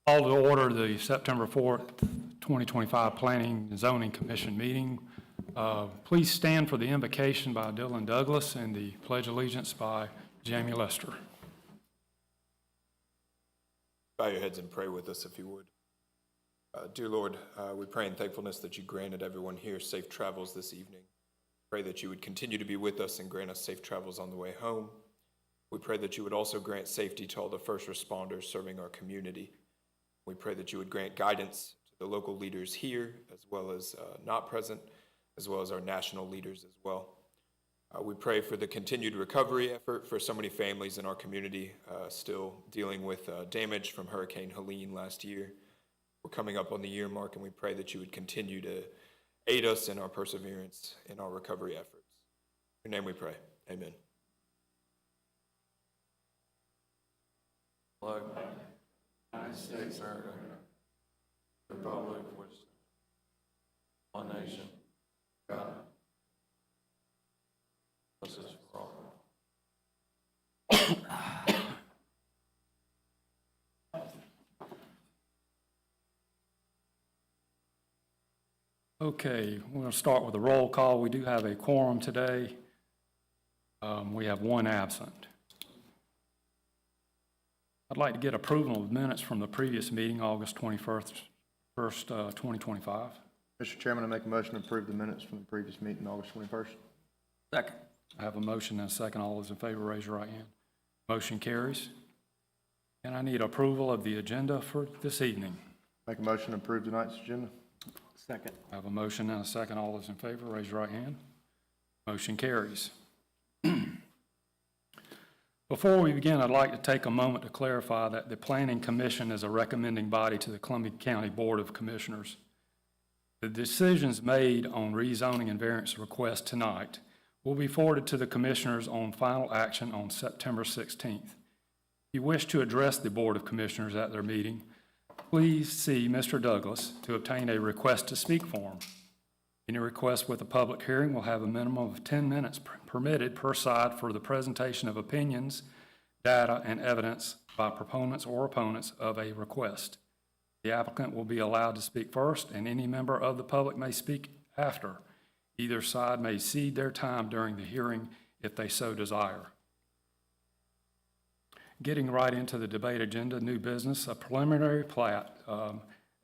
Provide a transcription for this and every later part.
Call to order the September 4th, 2025 Planning and Zoning Commission meeting. Please stand for the invocation by Dylan Douglas and the Pledge of Allegiance by Jamie Lester. Bow your heads and pray with us if you would. Dear Lord, we pray in thankfulness that you granted everyone here safe travels this evening. Pray that you would continue to be with us and grant us safe travels on the way home. We pray that you would also grant safety to all the first responders serving our community. We pray that you would grant guidance to the local leaders here, as well as not present, as well as our national leaders as well. We pray for the continued recovery effort for so many families in our community still dealing with damage from Hurricane Helene last year. We're coming up on the year mark, and we pray that you would continue to aid us in our perseverance in our recovery efforts. In your name we pray. Amen. Flag, United States of America, Republic of which one nation, God, justice for all. Okay, we're going to start with a roll call. We do have a quorum today. We have one absent. I'd like to get approval of minutes from the previous meeting, August 21st, 2025. Mr. Chairman, I make a motion to approve the minutes from the previous meeting, August 21st. Second. I have a motion and a second. All those in favor, raise your right hand. Motion carries. And I need approval of the agenda for this evening. Make a motion to approve tonight's agenda. Second. I have a motion and a second. All those in favor, raise your right hand. Motion carries. Before we begin, I'd like to take a moment to clarify that the Planning Commission is a recommending body to the Columbia County Board of Commissioners. The decisions made on rezoning and variance requests tonight will be forwarded to the Commissioners on final action on September 16th. If you wish to address the Board of Commissioners at their meeting, please see Mr. Douglas to obtain a request to speak form. Any request with a public hearing will have a minimum of 10 minutes permitted per side for the presentation of opinions, data, and evidence by proponents or opponents of a request. The applicant will be allowed to speak first, and any member of the public may speak after. Either side may cede their time during the hearing if they so desire. Getting right into the debate agenda, new business, a preliminary plat,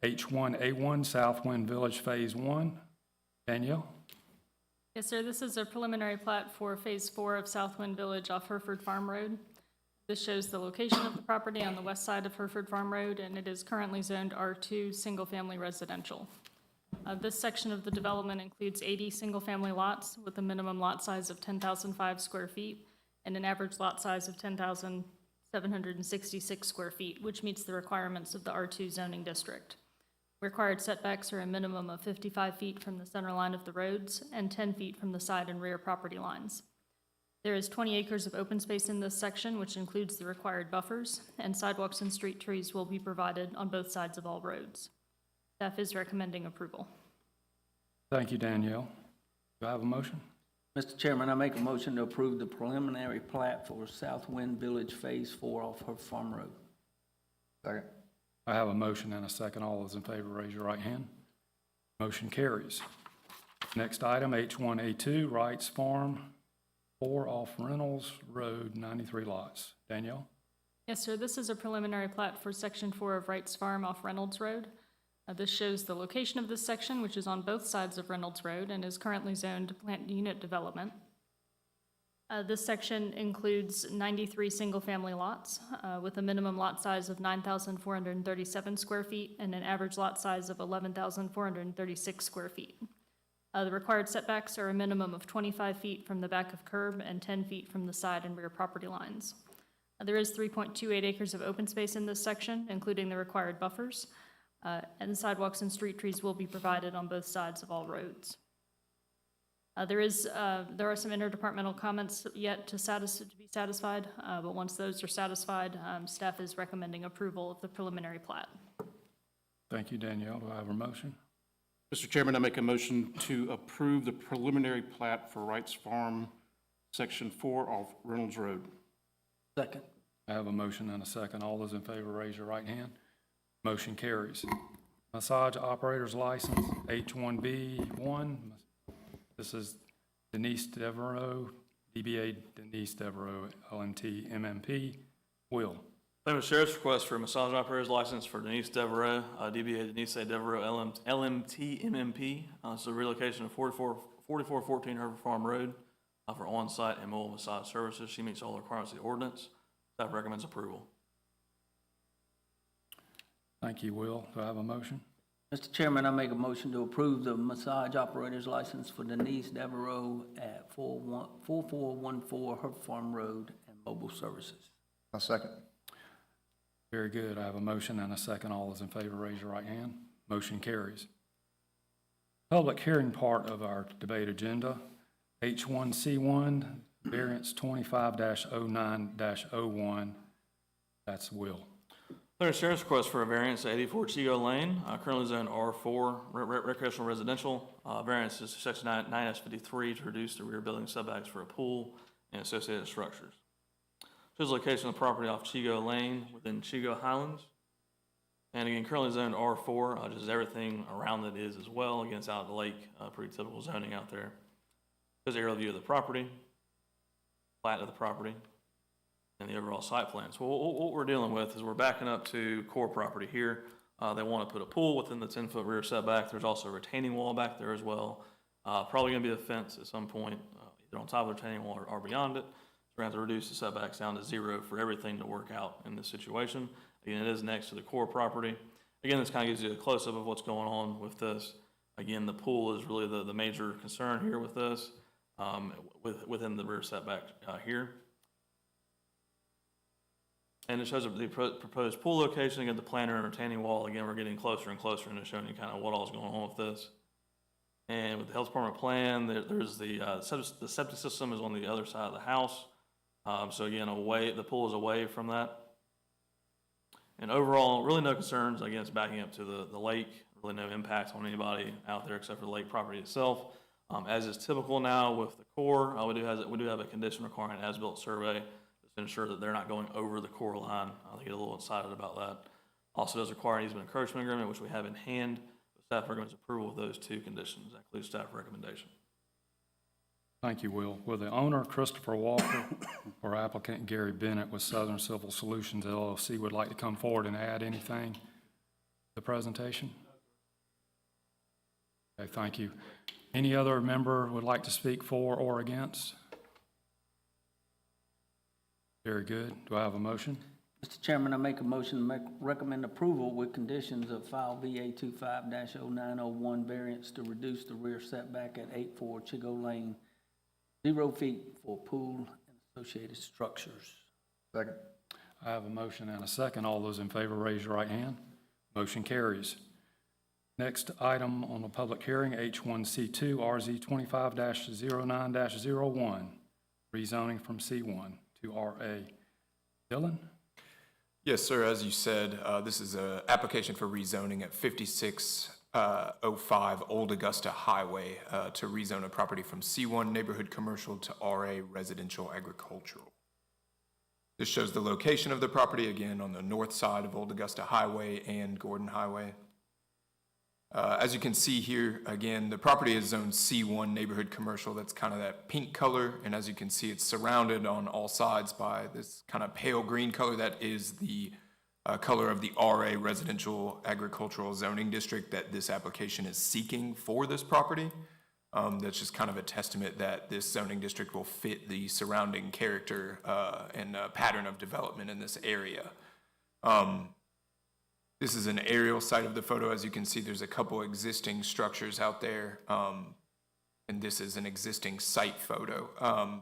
H1A1 Southwind Village Phase 1. Danielle? Yes, sir. This is a preliminary plat for Phase 4 of Southwind Village off Hereford Farm Road. This shows the location of the property on the west side of Hereford Farm Road, and it is currently zoned R2 single-family residential. This section of the development includes 80 single-family lots with a minimum lot size of 10,005 square feet and an average lot size of 10,766 square feet, which meets the requirements of the R2 zoning district. Required setbacks are a minimum of 55 feet from the center line of the roads and 10 feet from the side and rear property lines. There is 20 acres of open space in this section, which includes the required buffers, and sidewalks and street trees will be provided on both sides of all roads. Staff is recommending approval. Thank you, Danielle. Do I have a motion? Mr. Chairman, I make a motion to approve the preliminary plat for Southwind Village Phase 4 off Hereford Farm Road. Second. I have a motion and a second. All those in favor, raise your right hand. Motion carries. Next item, H1A2 Wrights Farm 4 off Reynolds Road, 93 lots. Danielle? Yes, sir. This is a preliminary plat for Section 4 of Wrights Farm off Reynolds Road. This shows the location of this section, which is on both sides of Reynolds Road and is currently zoned plant unit development. This section includes 93 single-family lots with a minimum lot size of 9,437 square feet and an average lot size of 11,436 square feet. The required setbacks are a minimum of 25 feet from the back of curb and 10 feet from the side and rear property lines. There is 3.28 acres of open space in this section, including the required buffers, and sidewalks and street trees will be provided on both sides of all roads. There are some interdepartmental comments yet to be satisfied, but once those are satisfied, staff is recommending approval of the preliminary plat. Thank you, Danielle. Do I have a motion? Mr. Chairman, I make a motion to approve the preliminary plat for Wrights Farm, Section 4 off Reynolds Road. Second. I have a motion and a second. All those in favor, raise your right hand. Motion carries. Massage operator's license, H1B1. This is Denise Devereaux, DBA Denise Devereaux, LMT MMP. Will. Claimant Sheriff's request for a massage operator's license for Denise Devereaux, DBA Denise Devereaux, LMT MMP. This is a relocation of 4414 Herber Farm Road for on-site and mobile massage services. She meets all the requirements of the ordinance. Staff recommends approval. Thank you, Will. Do I have a motion? Mr. Chairman, I make a motion to approve the massage operator's license for Denise Devereaux at 4414 Herb Farm Road and mobile services. I'll second. Very good. I have a motion and a second. All those in favor, raise your right hand. Motion carries. Public hearing part of our debate agenda, H1C1, variance 25-09-01. That's Will. Claimant Sheriff's request for a variance at 84 Chigo Lane, currently zoned R4 recreational residential. Variance is section 9S53 to reduce the rear building setbacks for a pool and associated structures. Shows the location of the property off Chigo Lane within Chigo Highlands. And again, currently zoned R4, just everything around it is as well. Again, it's out of the lake, pretty typical zoning out there. Here's an aerial view of the property, plat of the property, and the overall site plan. So what we're dealing with is we're backing up to core property here. They want to put a pool within the 10-foot rear setback. There's also a retaining wall back there as well. Probably going to be a fence at some point, either on top of the retaining wall or beyond it. We're going to have to reduce the setbacks down to 0 for everything to work out in this situation. Again, it is next to the core property. Again, this kind of gives you a close-up of what's going on with this. Again, the pool is really the major concern here with this, within the rear setback here. And it shows the proposed pool location, again, the planter and retaining wall. Again, we're getting closer and closer into showing you kind of what all is going on with this. And with the health department plan, there's the septic system is on the other side of the house. So again, the pool is away from that. And overall, really no concerns. Again, it's backing up to the lake. Really no impact on anybody out there except for the lake property itself. As is typical now with the core, we do have a condition requiring an as-built survey to ensure that they're not going over the core line. They get a little excited about that. Also does require an easement encroachment agreement, which we have in hand. Staff recommends approval of those 2 conditions. That includes staff recommendation. Thank you, Will. Will the owner, Christopher Walker, or applicant Gary Bennett with Southern Civil Solutions LLC would like to come forward and add anything to the presentation? Okay, thank you. Any other member would like to speak for or against? Very good. Do I have a motion? Mr. Chairman, I make a motion to recommend approval with conditions of file VA 25-0901 variance to reduce the rear setback at 84 Chigo Lane, 0 feet for pool and associated structures. Second. I have a motion and a second. All those in favor, raise your right hand. Motion carries. Next item on the public hearing, H1C2, RZ 25-09-01, rezoning from C1 to RA. Dylan? Yes, sir. As you said, this is an application for rezoning at 5605 Old Augusta Highway to rezone a property from C1 neighborhood commercial to RA residential agricultural. This shows the location of the property, again, on the north side of Old Augusta Highway and Gordon Highway. As you can see here, again, the property is zoned C1 neighborhood commercial. That's kind of that pink color. And as you can see, it's surrounded on all sides by this kind of pale green color. That is the color of the RA residential agricultural zoning district that this application is seeking for this property. That's just kind of a testament that this zoning district will fit the surrounding character and pattern of development in this area. This is an aerial site of the photo. As you can see, there's a couple existing structures out there, and this is an existing site photo.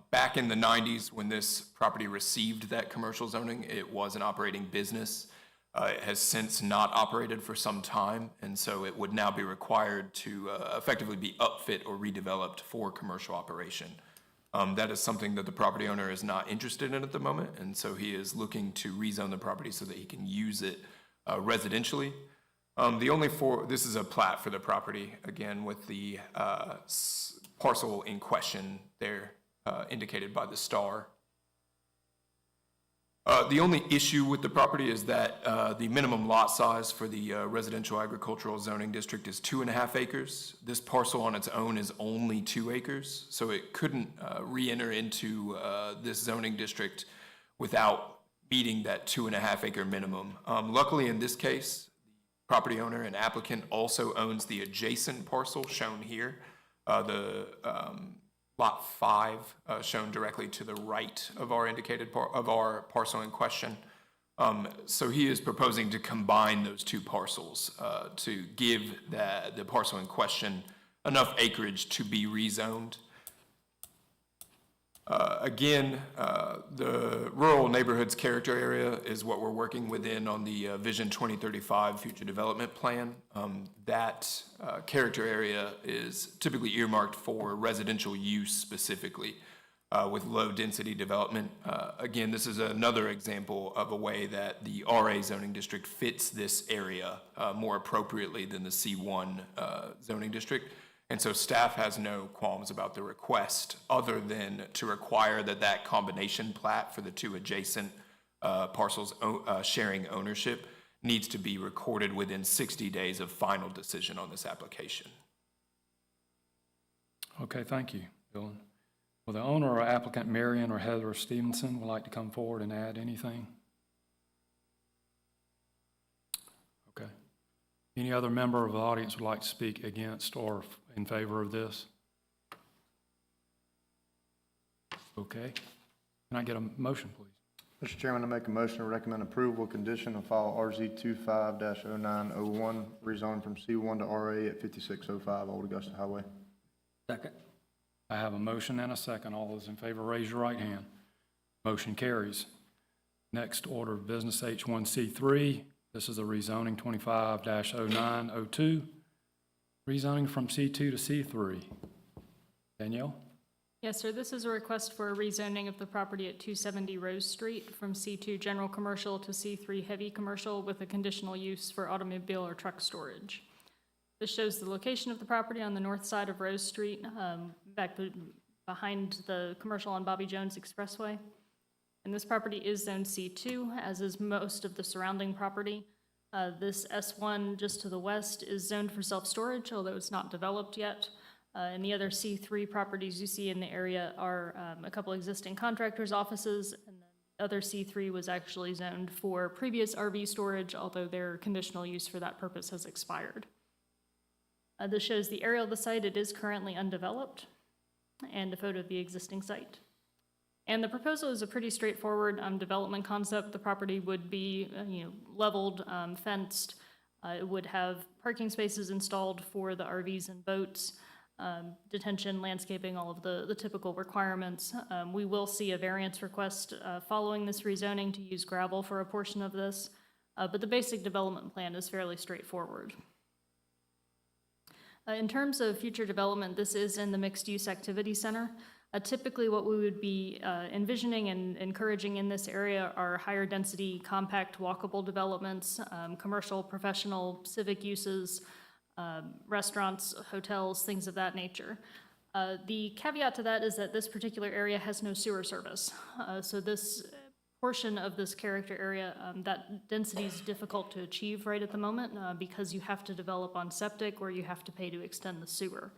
Back in the 90s, when this property received that commercial zoning, it was an operating business. It has since not operated for some time, and so it would now be required to effectively be upfit or redeveloped for commercial operation. That is something that the property owner is not interested in at the moment, and so he is looking to rezone the property so that he can use it residentially. This is a plat for the property, again, with the parcel in question there indicated by the star. The only issue with the property is that the minimum lot size for the residential agricultural zoning district is 2.5 acres. This parcel on its own is only 2 acres, so it couldn't re-enter into this zoning district without meeting that 2.5 acre minimum. Luckily, in this case, the property owner and applicant also owns the adjacent parcel shown here. The Lot 5, shown directly to the right of our indicated of our parcel in question. So he is proposing to combine those two parcels to give the parcel in question enough acreage to be rezoned. Again, the rural neighborhoods character area is what we're working within on the Vision 2035 Future Development Plan. That character area is typically earmarked for residential use specifically with low-density development. Again, this is another example of a way that the RA zoning district fits this area more appropriately than the C1 zoning district. And so staff has no qualms about the request, other than to require that that combination plat for the two adjacent parcels sharing ownership needs to be recorded within 60 days of final decision on this application. Okay, thank you, Dylan. Will the owner or applicant, Marion or Heather Stevenson, would like to come forward and add anything? Okay. Any other member of the audience would like to speak against or in favor of this? Okay. Can I get a motion, please? Mr. Chairman, I make a motion to recommend approval condition of file RZ 25-0901, rezoning from C1 to RA at 5605 Old Augusta Highway. Second. I have a motion and a second. All those in favor, raise your right hand. Motion carries. Next order of business, H1C3. This is a rezoning 25-0902. Rezoning from C2 to C3. Danielle? Yes, sir. This is a request for a rezoning of the property at 270 Rose Street from C2 General Commercial to C3 Heavy Commercial with a conditional use for automobile or truck storage. This shows the location of the property on the north side of Rose Street, behind the commercial on Bobby Jones Expressway. And this property is zoned C2, as is most of the surrounding property. This S1 just to the west is zoned for self-storage, although it's not developed yet. And the other C3 properties you see in the area are a couple existing contractors' offices, and then the other C3 was actually zoned for previous RV storage, although their conditional use for that purpose has expired. This shows the area of the site. It is currently undeveloped, and a photo of the existing site. And the proposal is a pretty straightforward development concept. The property would be leveled, fenced. It would have parking spaces installed for the RVs and boats, detention, landscaping, all of the typical requirements. We will see a variance request following this rezoning to use gravel for a portion of this, but the basic development plan is fairly straightforward. In terms of future development, this is in the mixed-use activity center. Typically what we would be envisioning and encouraging in this area are higher density, compact, walkable developments, commercial, professional, civic uses, restaurants, hotels, things of that nature. The caveat to that is that this particular area has no sewer service. So this portion of this character area, that density is difficult to achieve right at the moment because you have to develop on septic or you have to pay to extend the sewer.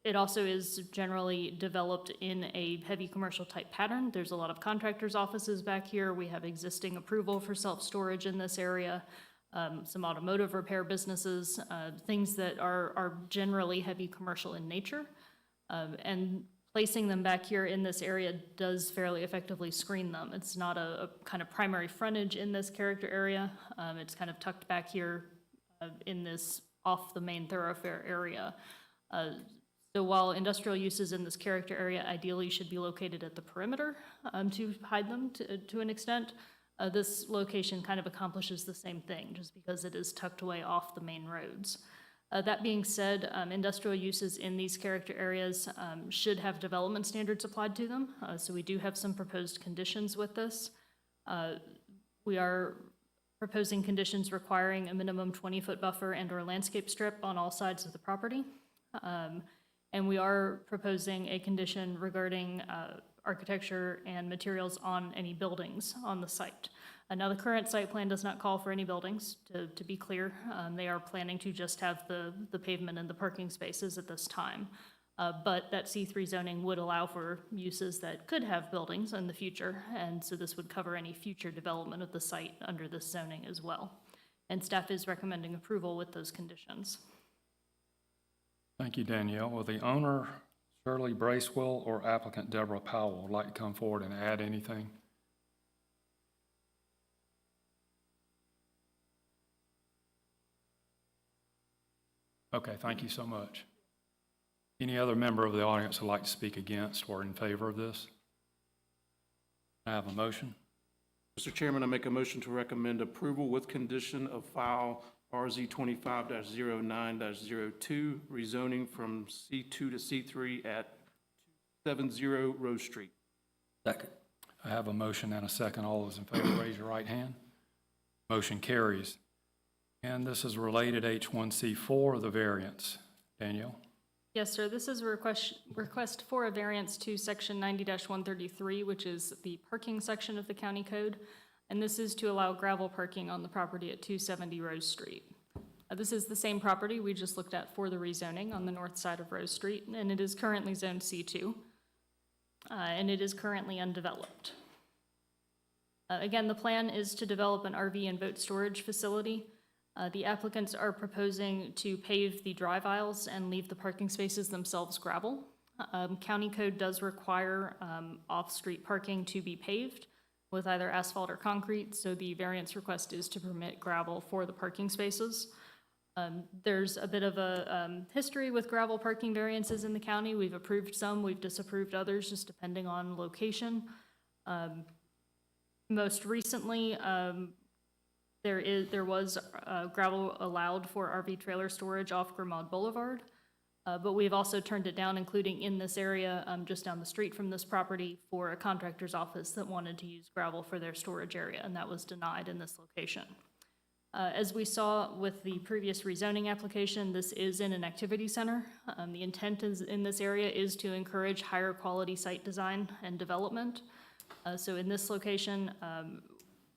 It also is generally developed in a heavy commercial type pattern. There's a lot of contractors' offices back here. We have existing approval for self-storage in this area, some automotive repair businesses, things that are generally heavy commercial in nature. And placing them back here in this area does fairly effectively screen them. It's not a kind of primary frontage in this character area. It's kind of tucked back here in this off the main thoroughfare area. So while industrial uses in this character area ideally should be located at the perimeter to hide them to an extent, this location kind of accomplishes the same thing just because it is tucked away off the main roads. That being said, industrial uses in these character areas should have development standards applied to them. So we do have some proposed conditions with this. We are proposing conditions requiring a minimum 20-foot buffer and or landscape strip on all sides of the property. And we are proposing a condition regarding architecture and materials on any buildings on the site. Now, the current site plan does not call for any buildings, to be clear. They are planning to just have the pavement and the parking spaces at this time. But that C3 zoning would allow for uses that could have buildings in the future, and so this would cover any future development of the site under this zoning as well. And staff is recommending approval with those conditions. Thank you, Danielle. Will the owner, Shirley Bracewell, or applicant Deborah Powell would like to come forward and add anything? Okay, thank you so much. Any other member of the audience would like to speak against or in favor of this? I have a motion. Mr. Chairman, I make a motion to recommend approval with condition of file RZ 25-09-02, rezoning from C2 to C3 at 270 Rose Street. Second. I have a motion and a second. All those in favor, raise your right hand. Motion carries. And this is related H1C4 of the variance. Danielle? Yes, sir. This is a request for a variance to section 90-133, which is the parking section of the county code. And this is to allow gravel parking on the property at 270 Rose Street. This is the same property we just looked at for the rezoning on the north side of Rose Street, and it is currently zoned C2. And it is currently undeveloped. Again, the plan is to develop an RV and boat storage facility. The applicants are proposing to pave the drive aisles and leave the parking spaces themselves gravel. County code does require off-street parking to be paved with either asphalt or concrete, so the variance request is to permit gravel for the parking spaces. There's a bit of a history with gravel parking variances in the county. We've approved some, we've disapproved others, just depending on location. Most recently, there was gravel allowed for RV trailer storage off Grimaud Boulevard, but we've also turned it down, including in this area just down the street from this property, for a contractor's office that wanted to use gravel for their storage area, and that was denied in this location. As we saw with the previous rezoning application, this is in an activity center. The intent in this area is to encourage higher quality site design and development. So in this location,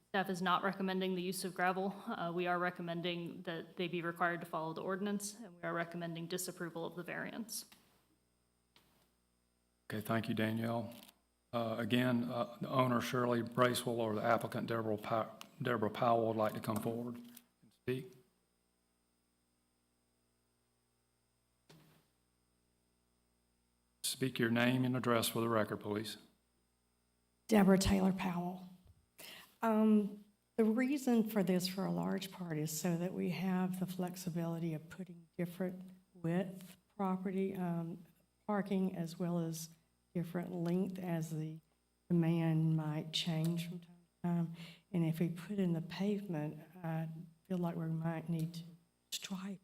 staff is not recommending the use of gravel. We are recommending that they be required to follow the ordinance, and we are recommending disapproval of the variance. Okay, thank you, Danielle. Again, the owner, Shirley Bracewell, or the applicant, Deborah Powell, would like to come forward and speak. Speak your name and address for the record, please. Deborah Taylor Powell. The reason for this, for a large part, is so that we have the flexibility of putting different width property parking, as well as different length as the demand might change from time to time. And if we put in the pavement, I feel like we might need to stripe it.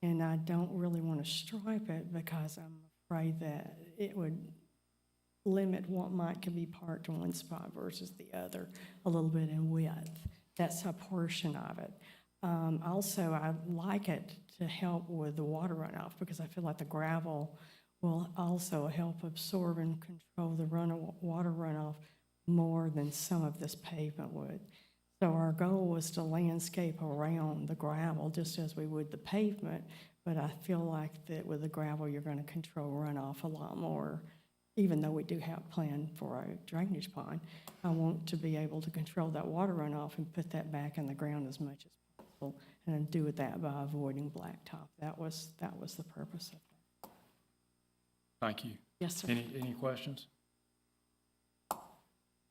And I don't really want to stripe it because I'm afraid that it would limit what can be parked in one spot versus the other a little bit in width. That's a portion of it. Also, I like it to help with the water runoff, because I feel like the gravel will also help absorb and control the water runoff more than some of this pavement would. So our goal was to landscape around the gravel just as we would the pavement, but I feel like that with the gravel, you're going to control runoff a lot more. Even though we do have planned for a drainage pond, I want to be able to control that water runoff and put that back in the ground as much as possible, and then do that by avoiding blacktop. That was the purpose of that. Thank you. Yes, sir. Any questions?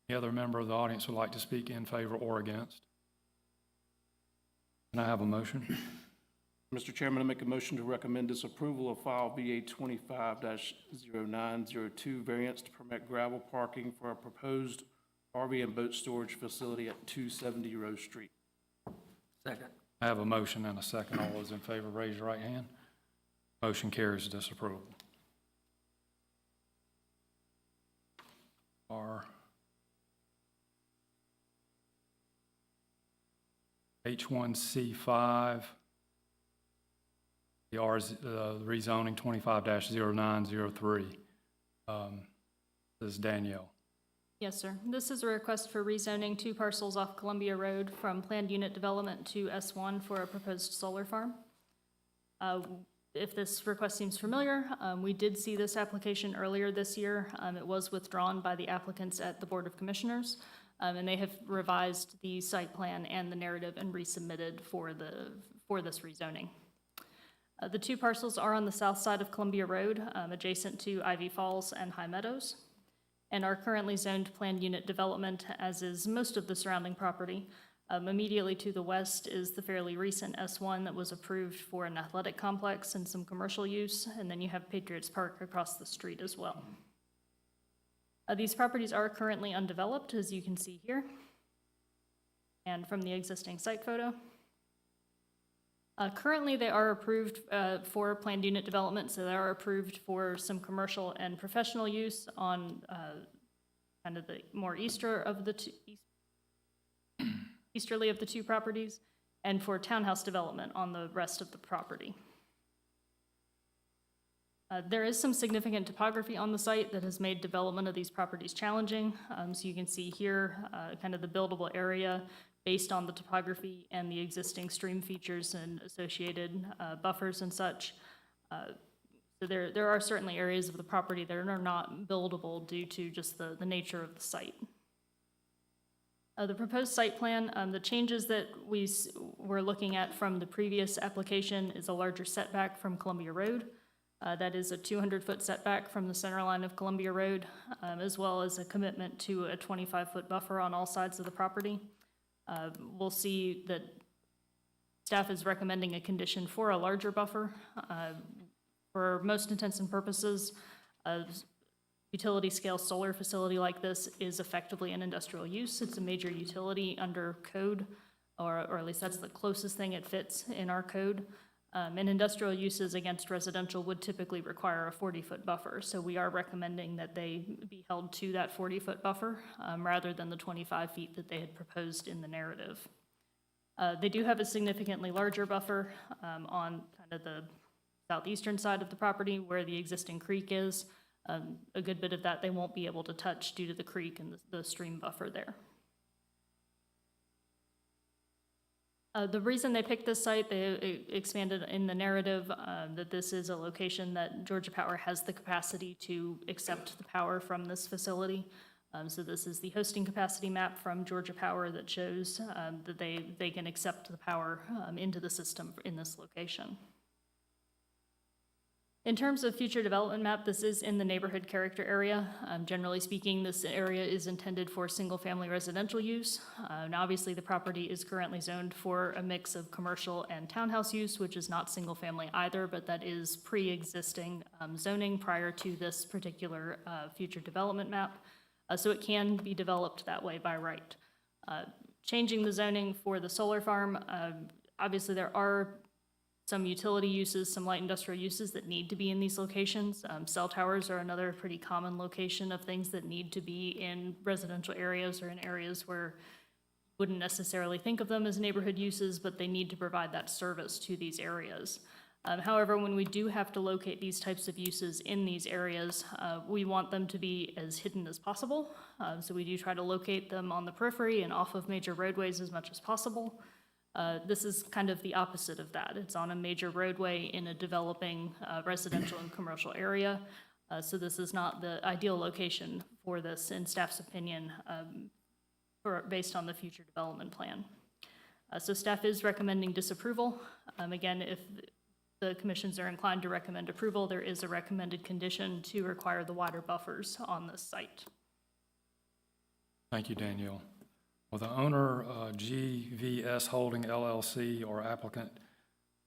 Any other member of the audience would like to speak in favor or against? Can I have a motion? Mr. Chairman, I make a motion to recommend disapproval of file BA 25-0902, variance to permit gravel parking for a proposed RV and boat storage facility at 270 Rose Street. Second. I have a motion and a second. All those in favor, raise your right hand. Motion carries disapproval. R H1C5, the rezoning 25-0903. This is Danielle. Yes, sir. This is a request for rezoning 2 parcels off Columbia Road from planned unit development to S1 for a proposed solar farm. If this request seems familiar, we did see this application earlier this year. It was withdrawn by the applicants at the Board of Commissioners, and they have revised the site plan and the narrative and resubmitted for this rezoning. The 2 parcels are on the south side of Columbia Road, adjacent to Ivy Falls and High Meadows, and are currently zoned planned unit development, as is most of the surrounding property. Immediately to the west is the fairly recent S1 that was approved for an athletic complex and some commercial use, and then you have Patriots Park across the street as well. These properties are currently undeveloped, as you can see here, and from the existing site photo. Currently, they are approved for planned unit development, so they are approved for some commercial and professional use on kind of the more easterly of the 2 properties, and for townhouse development on the rest of the property. There is some significant topography on the site that has made development of these properties challenging. So you can see here kind of the buildable area based on the topography and the existing stream features and associated buffers and such. So there are certainly areas of the property that are not buildable due to just the nature of the site. The proposed site plan, the changes that we were looking at from the previous application is a larger setback from Columbia Road. That is a 200-foot setback from the center line of Columbia Road, as well as a commitment to a 25-foot buffer on all sides of the property. We'll see that staff is recommending a condition for a larger buffer. For most intents and purposes, a utility scale solar facility like this is effectively an industrial use. It's a major utility under code, or at least that's the closest thing it fits in our code. And industrial uses against residential would typically require a 40-foot buffer. So we are recommending that they be held to that 40-foot buffer rather than the 25 feet that they had proposed in the narrative. They do have a significantly larger buffer on kind of the southeastern side of the property where the existing creek is. A good bit of that they won't be able to touch due to the creek and the stream buffer there. The reason they picked this site, they expanded in the narrative that this is a location that Georgia Power has the capacity to accept the power from this facility. So this is the hosting capacity map from Georgia Power that shows that they can accept the power into the system in this location. In terms of future development map, this is in the neighborhood character area. Generally speaking, this area is intended for single-family residential use. And obviously, the property is currently zoned for a mix of commercial and townhouse use, which is not single-family either, but that is pre-existing zoning prior to this particular future development map. So it can be developed that way by right. Changing the zoning for the solar farm, obviously there are some utility uses, some light industrial uses that need to be in these locations. Cell towers are another pretty common location of things that need to be in residential areas or in areas where you wouldn't necessarily think of them as neighborhood uses, but they need to provide that service to these areas. However, when we do have to locate these types of uses in these areas, we want them to be as hidden as possible. So we do try to locate them on the periphery and off of major roadways as much as possible. This is kind of the opposite of that. It's on a major roadway in a developing residential and commercial area. So this is not the ideal location for this, in staff's opinion, based on the future development plan. So staff is recommending disapproval. Again, if the commissions are inclined to recommend approval, there is a recommended condition to require the wider buffers on this site. Thank you, Danielle. Well, the owner, GVS Holding LLC, or applicant,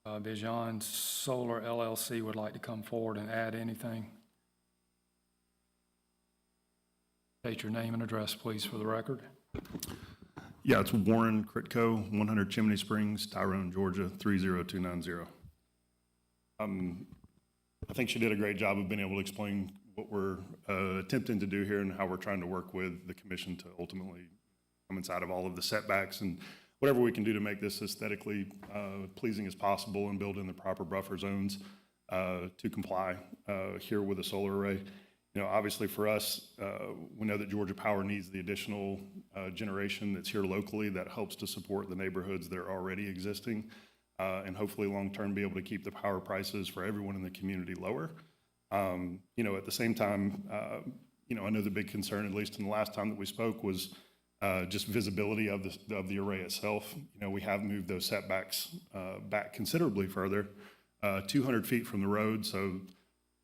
Bijan Solar LLC, would like to come forward and add anything. State your name and address, please, for the record. Yeah, it's Warren Critco, 100 Chimney Springs, Tyrone, Georgia, 30290. I think she did a great job of being able to explain what we're attempting to do here and how we're trying to work with the commission to ultimately come inside of all of the setbacks and whatever we can do to make this aesthetically pleasing as possible and build in the proper buffer zones to comply here with a solar array. Obviously for us, we know that Georgia Power needs the additional generation that's here locally that helps to support the neighborhoods that are already existing, and hopefully long-term be able to keep the power prices for everyone in the community lower. At the same time, I know the big concern, at least in the last time that we spoke, was just visibility of the array itself. We have moved those setbacks back considerably further, 200 feet from the road, so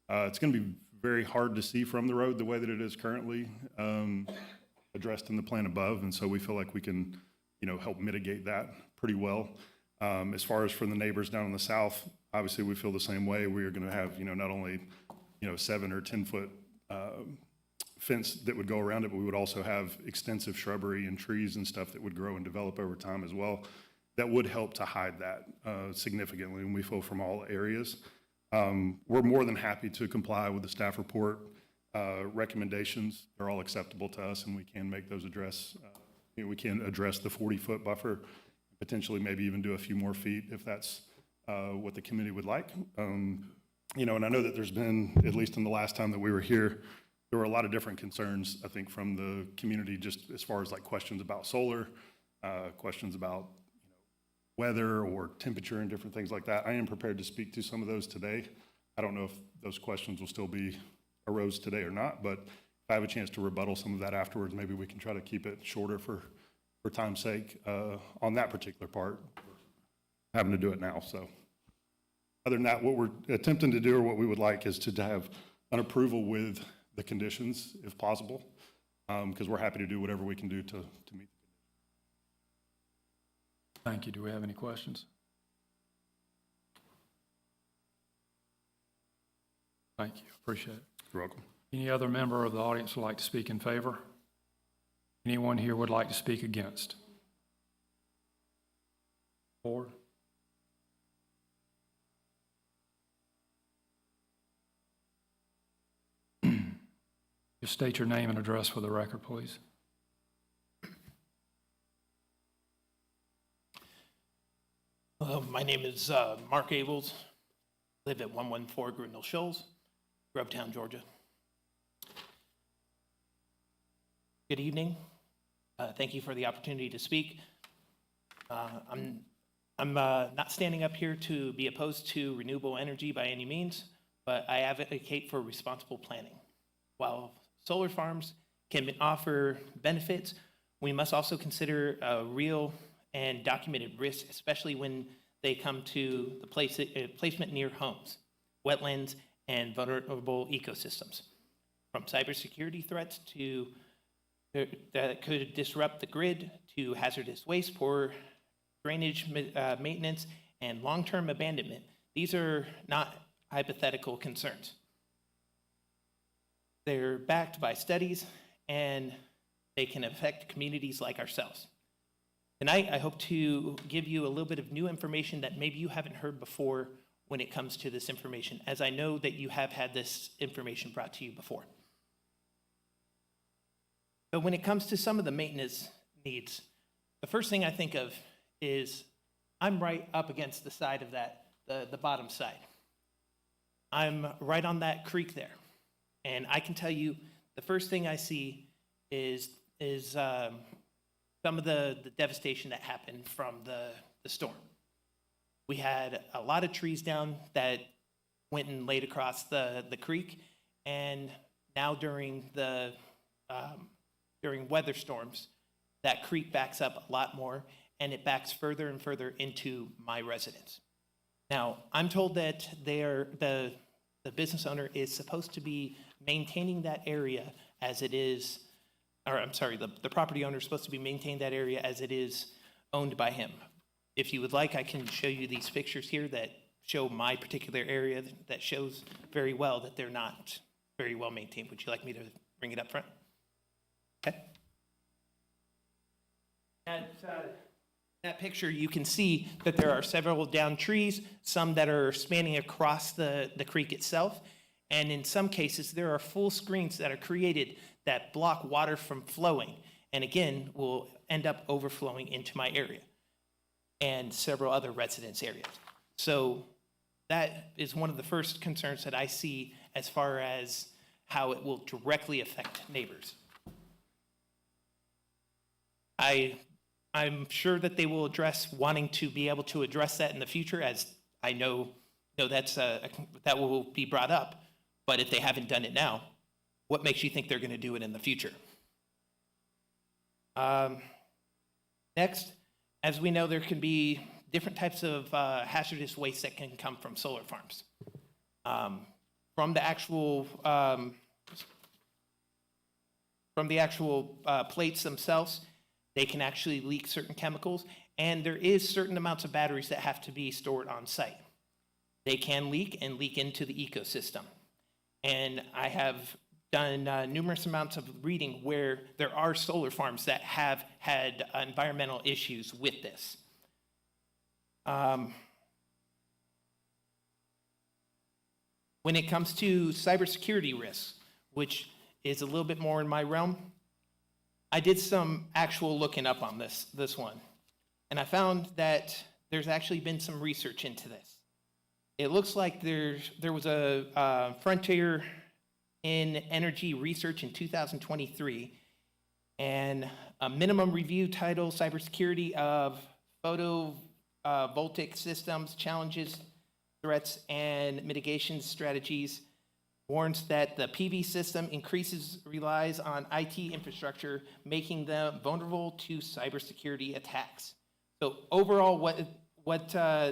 it's going to be very hard to see from the road the way that it is currently addressed in the plan above, and so we feel like we can, help mitigate that pretty well. As far as for the neighbors down in the south, obviously we feel the same way. We are going to have, not only, 7 or 10 foot fence that would go around it, but we would also have extensive shrubbery and trees and stuff that would grow and develop over time as well. That would help to hide that significantly, and we feel from all areas. We're more than happy to comply with the staff report recommendations. They're all acceptable to us, and we can make those we can address the 40-foot buffer, potentially maybe even do a few more feet if that's what the committee would like. And I know that there's been, at least in the last time that we were here, there were a lot of different concerns, I think, from the community, just as far as like questions about solar, questions about weather or temperature and different things like that. I am prepared to speak to some of those today. I don't know if those questions will still be arose today or not, but if I have a chance to rebuttal some of that afterwards, maybe we can try to keep it shorter for time's sake on that particular part. Having to do it now, so. Other than that, what we're attempting to do, or what we would like, is to have an approval with the conditions, if possible, because we're happy to do whatever we can do to meet. Thank you. Do we have any questions? Thank you. Appreciate it. You're welcome. Any other member of the audience would like to speak in favor? Anyone here would like to speak against? For? Just state your name and address for the record, please. Hello, my name is Mark Abels. Live at 114 Grindle Shoals, Grubtown, Georgia. Good evening. Thank you for the opportunity to speak. I'm not standing up here to be opposed to renewable energy by any means, but I advocate for responsible planning. While solar farms can offer benefits, we must also consider real and documented risks, especially when they come to the placement near homes, wetlands, and vulnerable ecosystems. From cybersecurity threats that could disrupt the grid, to hazardous waste, poor drainage maintenance, and long-term abandonment, these are not hypothetical concerns. They're backed by studies, and they can affect communities like ourselves. Tonight, I hope to give you a little bit of new information that maybe you haven't heard before when it comes to this information, as I know that you have had this information brought to you before. But when it comes to some of the maintenance needs, the first thing I think of is I'm right up against the side of that, the bottom side. I'm right on that creek there. And I can tell you, the first thing I see is some of the devastation that happened from the storm. We had a lot of trees down that went and laid across the creek, and now during weather storms, that creek backs up a lot more, and it backs further and further into my residence. Now, I'm told that the business owner is supposed to be maintaining that area as it is, or I'm sorry, the property owner is supposed to be maintaining that area as it is owned by him. If you would like, I can show you these pictures here that show my particular area that shows very well that they're not very well maintained. Would you like me to bring it up front? Okay. That picture, you can see that there are several downed trees, some that are spanning across the creek itself, and in some cases, there are full screens that are created that block water from flowing, and again, will end up overflowing into my area and several other residence areas. So that is one of the first concerns that I see as far as how it will directly affect neighbors. I'm sure that they will address wanting to be able to address that in the future, as I know that will be brought up. But if they haven't done it now, what makes you think they're going to do it in the future? Next, as we know, there can be different types of hazardous waste that can come from solar farms. From the actual plates themselves, they can actually leak certain chemicals, and there is certain amounts of batteries that have to be stored on site. They can leak and leak into the ecosystem. And I have done numerous amounts of reading where there are solar farms that have had environmental issues with this. When it comes to cybersecurity risks, which is a little bit more in my realm, I did some actual looking up on this one, and I found that there's actually been some research into this. It looks like there was a Frontier in Energy Research in 2023, and a minimum review title, Cybersecurity of Photovoltaic Systems, Challenges, Threats, and Mitigation Strategies, warns that the PV system relies on IT infrastructure, making them vulnerable to cybersecurity attacks. So overall, what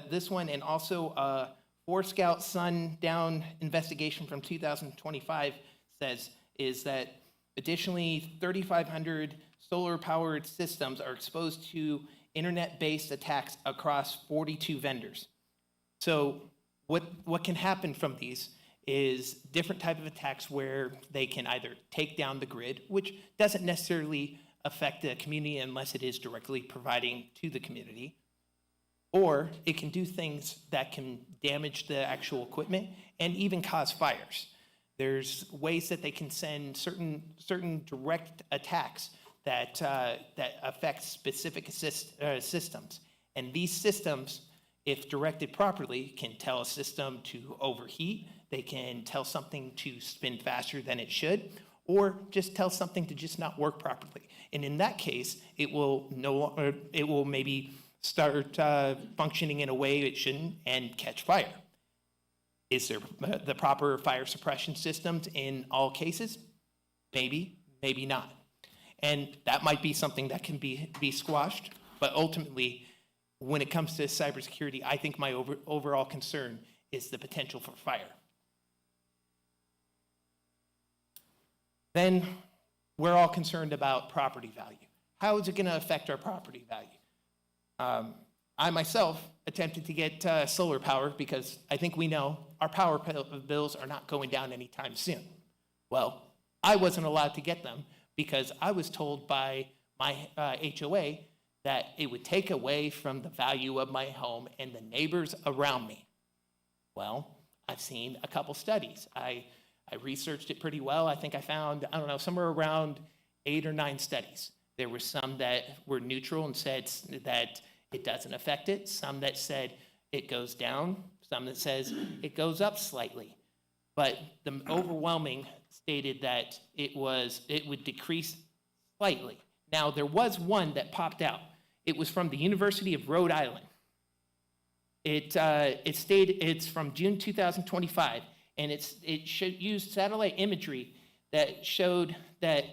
this one, and also Forescout Sundown investigation from 2025 says, is that additionally 3,500 solar-powered systems are exposed to internet-based attacks across 42 vendors. So what can happen from these is different type of attacks where they can either take down the grid, which doesn't necessarily affect the community unless it is directly providing to the community, or it can do things that can damage the actual equipment and even cause fires. There's ways that they can send certain direct attacks that affect specific systems. And these systems, if directed properly, can tell a system to overheat. They can tell something to spin faster than it should, or just tell something to just not work properly. And in that case, it will maybe start functioning in a way it shouldn't and catch fire. Is there the proper fire suppression systems in all cases? Maybe, maybe not. And that might be something that can be squashed, but ultimately, when it comes to cybersecurity, I think my overall concern is the potential for fire. Then we're all concerned about property value. How is it going to affect our property value? I myself attempted to get solar power because I think we know our power bills are not going down anytime soon. Well, I wasn't allowed to get them because I was told by my HOA that it would take away from the value of my home and the neighbors around me. Well, I've seen a couple studies. I researched it pretty well. I think I found, somewhere around 8 or 9 studies. There were some that were neutral and said that it doesn't affect it, some that said it goes down, some that says it goes up slightly. But the overwhelming stated that it would decrease slightly. Now, there was one that popped out. It was from the University of Rhode Island. It stated, it's from June 2025, and it used satellite imagery that showed that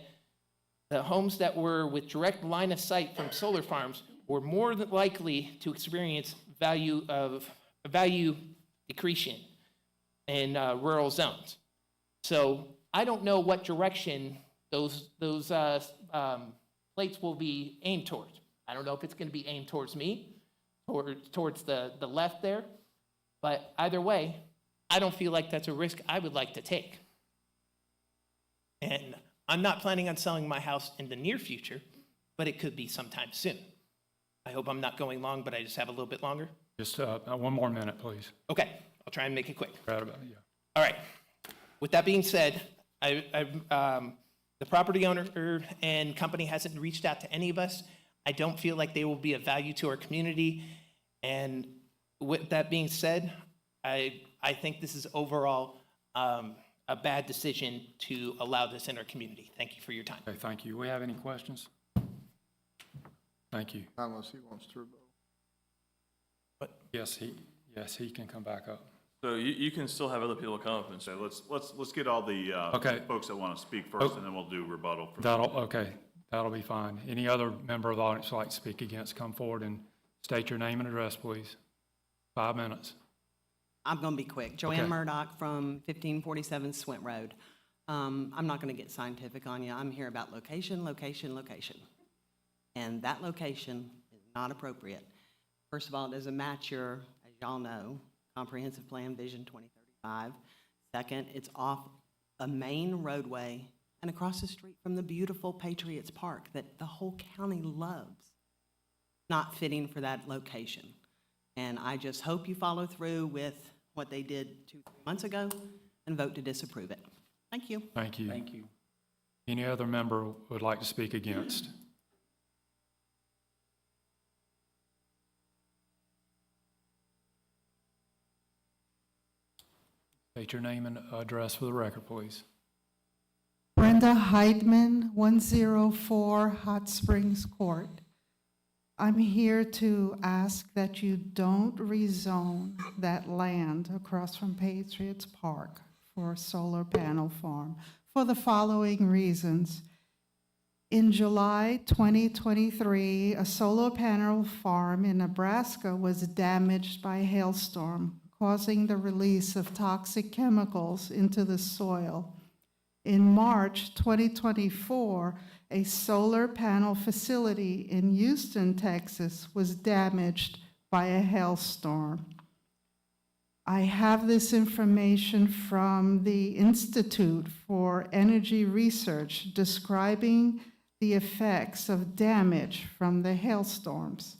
the homes that were with direct line of sight from solar farms were more than likely to experience value decretion in rural zones. So I don't know what direction those plates will be aimed towards. I don't know if it's going to be aimed towards me, or towards the left there, but either way, I don't feel like that's a risk I would like to take. And I'm not planning on selling my house in the near future, but it could be sometime soon. I hope I'm not going long, but I just have a little bit longer. Just one more minute, please. Okay, I'll try and make it quick. Right about, yeah. All right. With that being said, the property owner and company hasn't reached out to any of us. I don't feel like they will be of value to our community. And with that being said, I think this is overall a a bad decision to allow this in our community. Thank you for your time. Okay, thank you. We have any questions? Thank you. Unless he wants to rebuttal. Yes, he can come back up. So you can still have other people come up and say, Okay, let's get all the Okay. folks that want to speak first, and then we'll do rebuttal. That'll be fine. Any other member of the audience who'd like to speak against, come forward and state your name and address, please. 5 minutes. I'm going to be quick. Joanne Okay. Murdoch from 1547 Swint Road. I'm not going to get scientific on you. I'm here about location, location, location. And that location is not appropriate. First of all, it doesn't match your, as y'all know, Comprehensive Plan Vision 2035. Second, it's off a main roadway and across the street from the beautiful Patriots Park that the whole county loves. Not fitting for that location. And I just hope you follow through with what they did 2 months ago and vote to disapprove it. Thank you. Thank you. Thank you. Any other member who would like to speak against? State your name and address for the record, please. Brenda Heidman, 104 Hot Springs Court. I'm here to ask that you don't rezone that land across from Patriots Park for a solar panel farm for the following reasons. In July 2023, a solar panel farm in Nebraska was damaged by a hailstorm, causing the release of toxic chemicals into the soil. In March 2024, a solar panel facility in Houston, Texas, was damaged by a hailstorm. I have this information from the Institute for Energy Research describing the effects of damage from the hailstorms.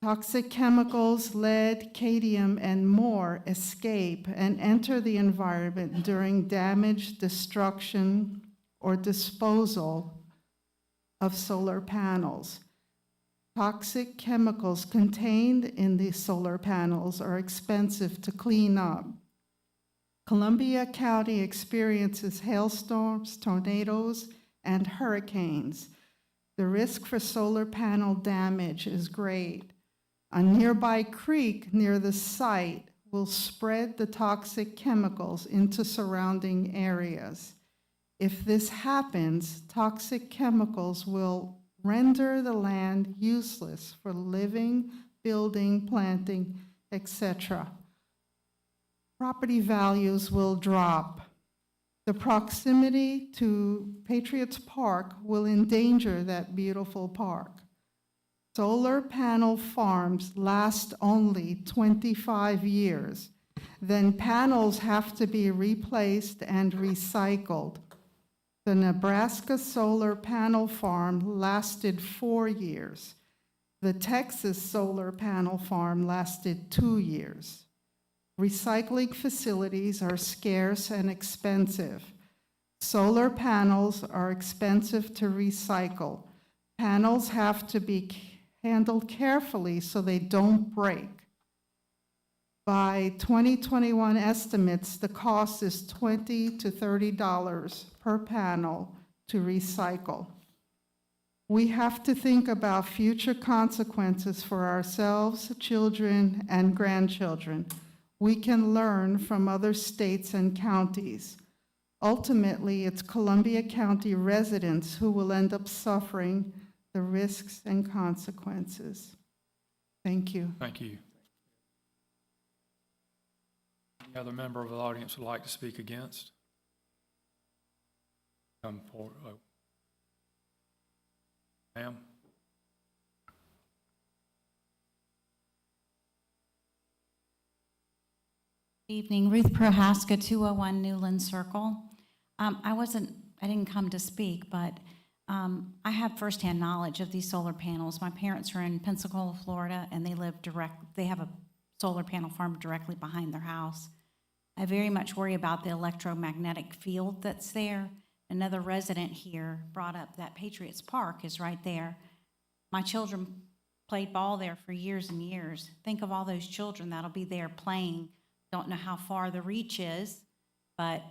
Toxic chemicals, lead, cadmium, and more escape and enter the environment during damage, destruction, or disposal of solar panels. Toxic chemicals contained in the solar panels are expensive to clean up. Columbia County experiences hailstorms, tornadoes, and hurricanes. The risk for solar panel damage is great. A nearby creek near the site will spread the toxic chemicals into surrounding areas. If this happens, toxic chemicals will render the land useless for living, building, planting, etc. Property values will drop. The proximity to Patriots Park will endanger that beautiful park. Solar panel farms last only 25 years. Then panels have to be replaced and recycled. The Nebraska solar panel farm lasted 4 years. The Texas solar panel farm lasted 2 years. Recycling facilities are scarce and expensive. Solar panels are expensive to recycle. Panels have to be handled carefully so they don't break. By 2021 estimates, the cost is $20 to $30 per panel to recycle. We have to think about future consequences for ourselves, children, and grandchildren. We can learn from other states and counties. Ultimately, it's Columbia County residents who will end up suffering the risks and consequences. Thank you. Thank you. Any other member of the audience would like to speak against? Come forward. Oh. Ma'am? Evening, Ruth Prohaska, 201 Newland Circle. I didn't come to speak, but I have firsthand knowledge of these solar panels. My parents are in Pensacola, Florida, and they have a solar panel farm directly behind their house. I very much worry about the electromagnetic field that's there. Another resident here brought up that Patriots Park is right there. My children played ball there for years and years. Think of all those children that'll be there playing, don't know how far the reach is, but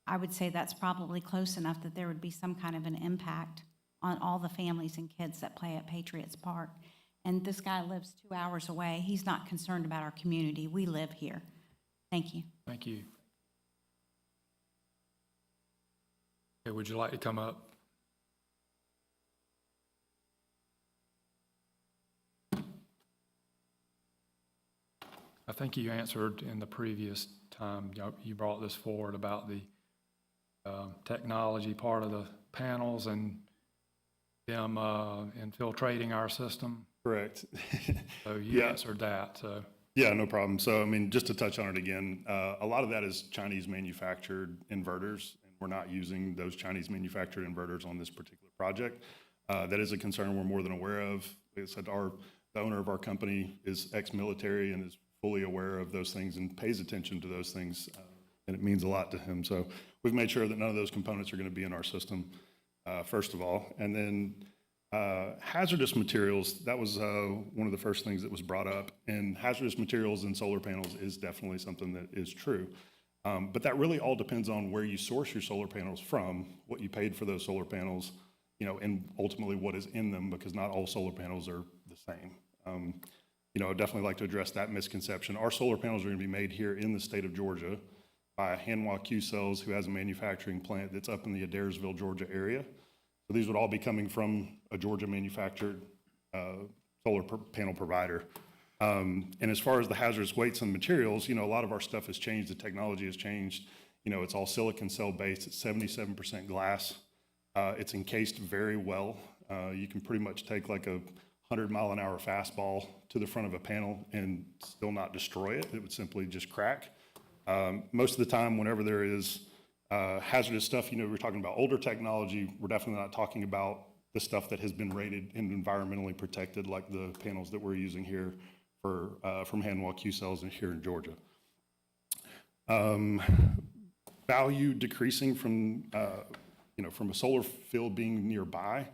I would say that's probably close enough that there would be some kind of an impact on all the families and kids that play at Patriots Park. And this guy lives 2 hours away. He's not concerned about our community. We live here. Thank you. Thank you. Okay, would you like to come up? I think you answered in the previous time, you brought this forward about the technology part of the panels and them infiltrating our system. Correct. So you Yeah. answered that, so. Yeah, no problem. So, I mean, just to touch on it again, a lot of that is Chinese manufactured inverters, and we're not using those Chinese manufactured inverters on this particular project. That is a concern we're more than aware of. Like I said, the owner of our company is ex-military and is fully aware of those things and pays attention to those things, and it means a lot to him. So we've made sure that none of those components are going to be in our system, first of all. And then hazardous materials, that was one of the first things that was brought up. And hazardous materials in solar panels is definitely something that is true. But that really all depends on where you source your solar panels from, what you paid for those solar panels, and ultimately what is in them, because not all solar panels are the same. I'd definitely like to address that misconception. Our solar panels are going to be made here in the state of Georgia by Hanwha Q-Cells, who has a manufacturing plant that's up in the Adairsville, Georgia area. So these would all be coming from a Georgia manufactured solar panel provider. And as far as the hazardous weights and materials, a lot of our stuff has changed. The technology has changed. It's all silicon cell based. It's 77% glass. It's encased very well. You can pretty much take like a 100-mile-an-hour fastball to the front of a panel and still not destroy it. It would simply just crack. Most of the time, whenever there is hazardous stuff, we're talking about older technology. We're definitely not talking about the stuff that has been rated and environmentally protected, like the panels that we're using here from Hanwha Q-Cells here in Georgia. Value decreasing from a solar field being nearby.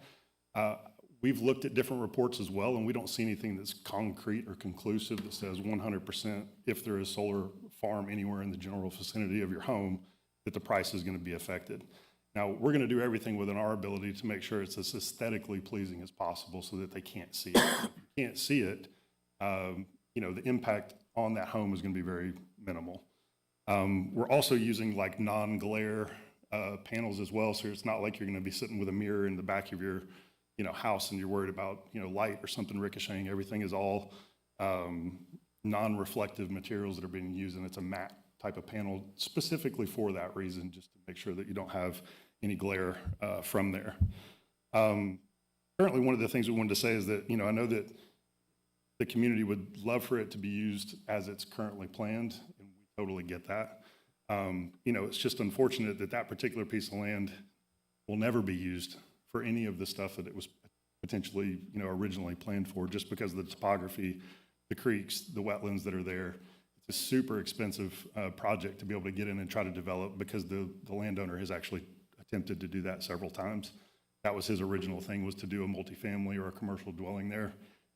We've looked at different reports as well, and we don't see anything that's concrete or conclusive that says 100% if there is solar farm anywhere in the general vicinity of your home, that the price is going to be affected. Now, we're going to do everything within our ability to make sure it's as aesthetically pleasing as possible so that they can't see it. If you can't see it, the impact on that home is going to be very minimal. We're also using like non-glare panels as well, so it's not like you're going to be sitting with a mirror in the back of your house and you're worried about, light or something ricocheting. Everything is all non-reflective materials that are being used, and it's a matte type of panel specifically for that reason, just to make sure that you don't have any glare from there. Currently, one of the things we wanted to say is that, I know that the community would love for it to be used as it's currently planned, and we totally get that. It's just unfortunate that that particular piece of land will never be used for any of the stuff that it was potentially, originally planned for, just because of the topography, the creeks, the wetlands that are there. It's a super expensive project to be able to get in and try to develop, because the landowner has actually attempted to do that several times. That was his original thing, was to do a multifamily or a commercial dwelling there.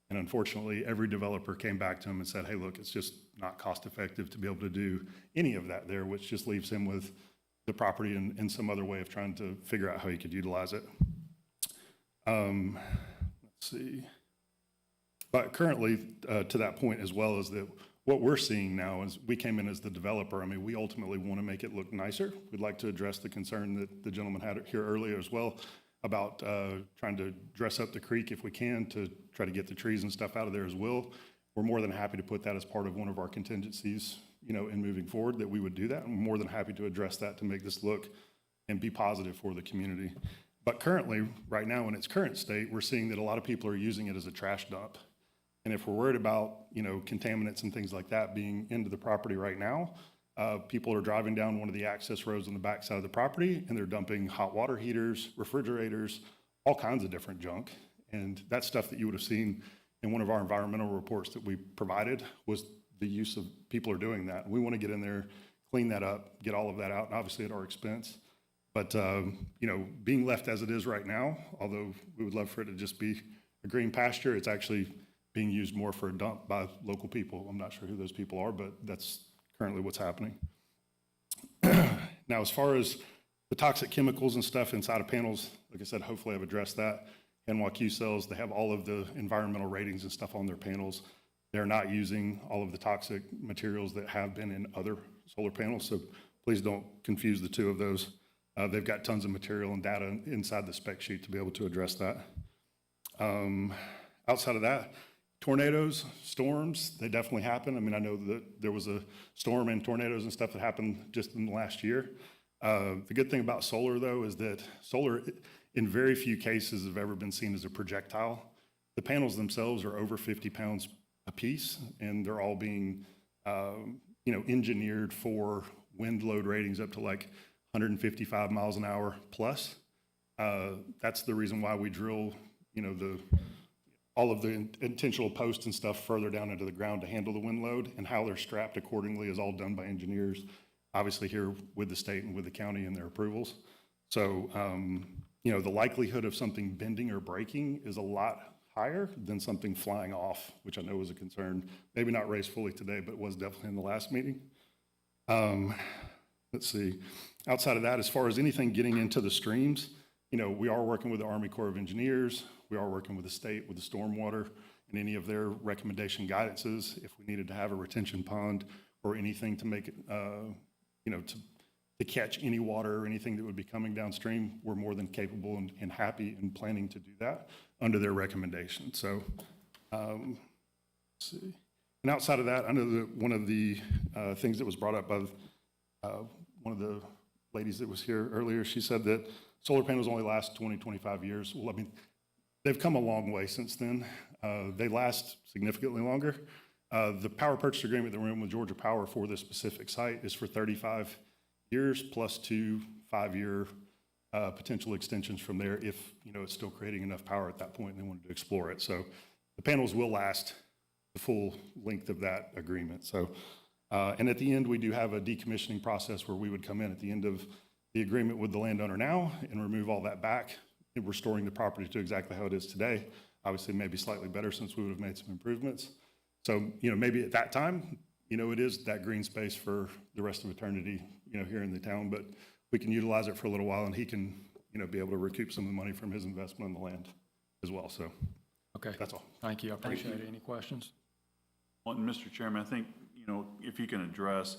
And unfortunately, every developer came back to him and said, hey, look, it's just not cost effective to be able to do any of that there, which just leaves him with the property in some other way of trying to figure out how he could utilize it. Let's see. But currently, to that point as well, is that what we're seeing now is we came in as the developer. I mean, we ultimately want to make it look nicer. We'd like to address the concern that the gentleman had here earlier as well about trying to dress up the creek if we can to try to get the trees and stuff out of there as well. We're more than happy to put that as part of one of our contingencies, in moving forward, that we would do that. And we're more than happy to address that to make this look and be positive for the community. But currently, right now in its current state, we're seeing that a lot of people are using it as a trash dump. And if we're worried about, contaminants and things like that being into the property right now, people are driving down one of the access roads on the backside of the property, and they're dumping hot water heaters, refrigerators, all kinds of different junk. And that's stuff that you would have seen in one of our environmental reports that we provided, was the use of people are doing that. We want to get in there, clean that up, get all of that out, and obviously at our expense. But, being left as it is right now, although we would love for it to just be a green pasture, it's actually being used more for a dump by local people. I'm not sure who those people are, but that's currently what's happening. Now, as far as the toxic chemicals and stuff inside of panels, like I said, hopefully I've addressed that. Hanwha Q cells, they have all of the environmental ratings and stuff on their panels. They're not using all of the toxic materials that have been in other solar panels, so please don't confuse the two of those. They've got tons of material and data inside the spec sheet to be able to address that. Outside of that, tornadoes, storms, they definitely happen. I mean, I know that there was a storm and tornadoes and stuff that happened just in the last year. The good thing about solar, though, is that solar, in very few cases, have ever been seen as a projectile. The panels themselves are over 50 pounds a piece, and they're all being, engineered for wind load ratings up to like 155 miles an hour plus. That's the reason why we drill, all of the intentional posts and stuff further down into the ground to handle the wind load, and how they're strapped accordingly is all done by engineers, obviously here with the state and with the county and their approvals. So, the likelihood of something bending or breaking is a lot higher than something flying off, which I know was a concern. Maybe not raised fully today, but was definitely in the last meeting. Let's see. Outside of that, as far as anything getting into the streams, we are working with the Army Corps of Engineers. We are working with the state with the stormwater and any of their recommendation guidances. If we needed to have a retention pond or anything to make it, to catch any water or anything that would be coming downstream, we're more than capable and happy and planning to do that under their recommendation. So, let's see. And outside of that, I know that one of the things that was brought up by one of the ladies that was here earlier, she said that solar panels only last 20, 25 years. Well, I mean, they've come a long way since then. They last significantly longer. The power purchase agreement that we're in with Georgia Power for this specific site is for 35 years plus 2 5-year potential extensions from there if, it's still creating enough power at that point and they wanted to explore it. So the panels will last the full length of that agreement. So, and at the end, we do have a decommissioning process where we would come in at the end of the agreement with the landowner now and remove all that back, and restoring the property to exactly how it is today. Obviously, maybe slightly better since we would have made some improvements. So, maybe at that time, it is that green space for the rest of eternity, here in the town, but we can utilize it for a little while and he can, be able to recoup some of the money from his investment in the land as well. So, Okay. that's all. Thank you. I appreciate it. Any questions? Well, and Mr. Chairman, I think, if you can address,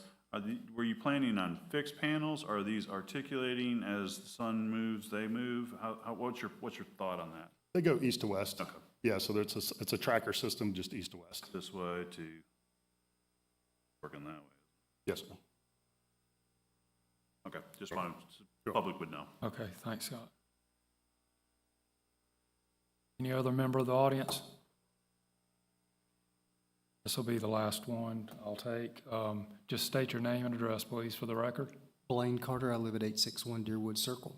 were you planning on fixed panels? Are these articulating as the sun moves, they move? What's your thought on that? They go east to west. Okay. Yeah, so it's a tracker system just east to west. This way to working that way? Yes, sir. Okay, just wanted, the public would know. Okay, thanks, Scott. Any other member of the audience? This will be the last one I'll take. Just state your name and address, please, for the record. Blaine Carter, I live at 861 Deerwood Circle.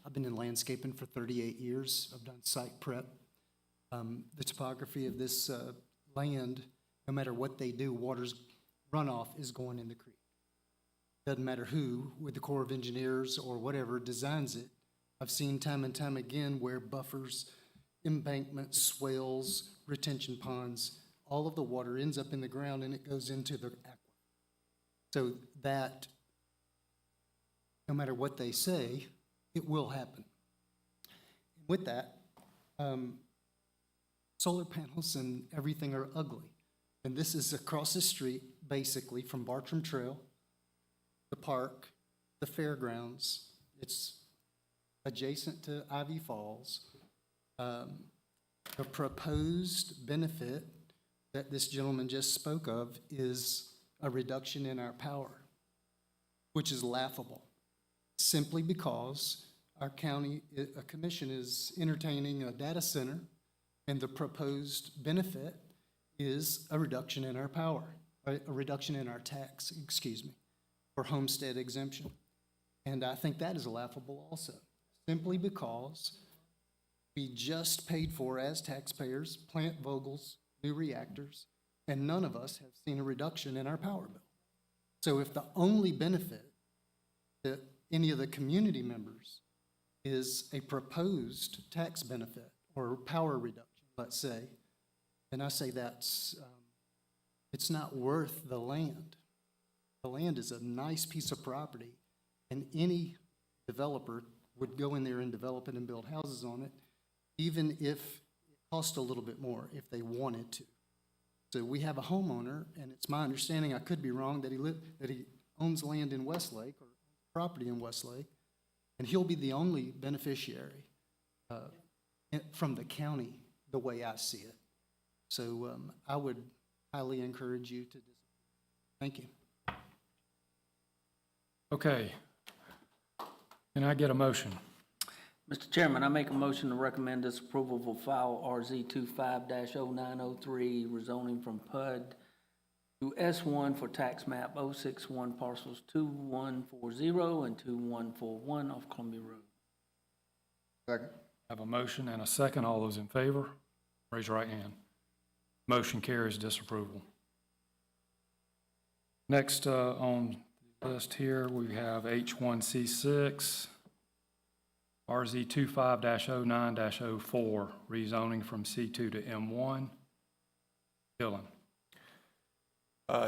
I've been in landscaping for 38 years. I've done site prep. The topography of this land, no matter what they do, water's runoff is going in the creek. Doesn't matter who, with the Corps of Engineers or whatever, designs it. I've seen time and time again where buffers, embankments, swales, retention ponds, all of the water ends up in the ground and it goes into the aquifer. So that, no matter what they say, it will happen. With that, solar panels and everything are ugly. And this is across the street, basically, from Bartram Trail, the park, the fairgrounds. It's adjacent to Ivy Falls. The proposed benefit that this gentleman just spoke of is a reduction in our power, which is laughable, simply because our county commission is entertaining a data center, and the proposed benefit is a reduction in our power, a reduction in our tax, for homestead exemption. And I think that is laughable also, simply because we just paid for, as taxpayers, Plant Vogel's new reactors, and none of us have seen a reduction in our power bill. So if the only benefit that any of the community members is a proposed tax benefit or power reduction, let's say, then I say that's, it's not worth the land. The land is a nice piece of property, and any developer would go in there and develop it and build houses on it, even if it cost a little bit more, if they wanted to. So we have a homeowner, and it's my understanding, I could be wrong, that he owns land in Westlake, or property in Westlake, and he'll be the only beneficiary from the county, the way I see it. So I would highly encourage you to, thank you. Okay. Can I get a motion? Mr. Chairman, I make a motion to recommend this approval for file RZ 25-0903, rezoning from PUD to S1 for tax map 061 parcels 2140 and 2141 off Columbia Road. Second. I have a motion and a second. All those in favor, raise your right hand. Motion carries disapproval. Next on the list here, we have H1C6, RZ 25-09-04, rezoning from C2 to M1. Dylan.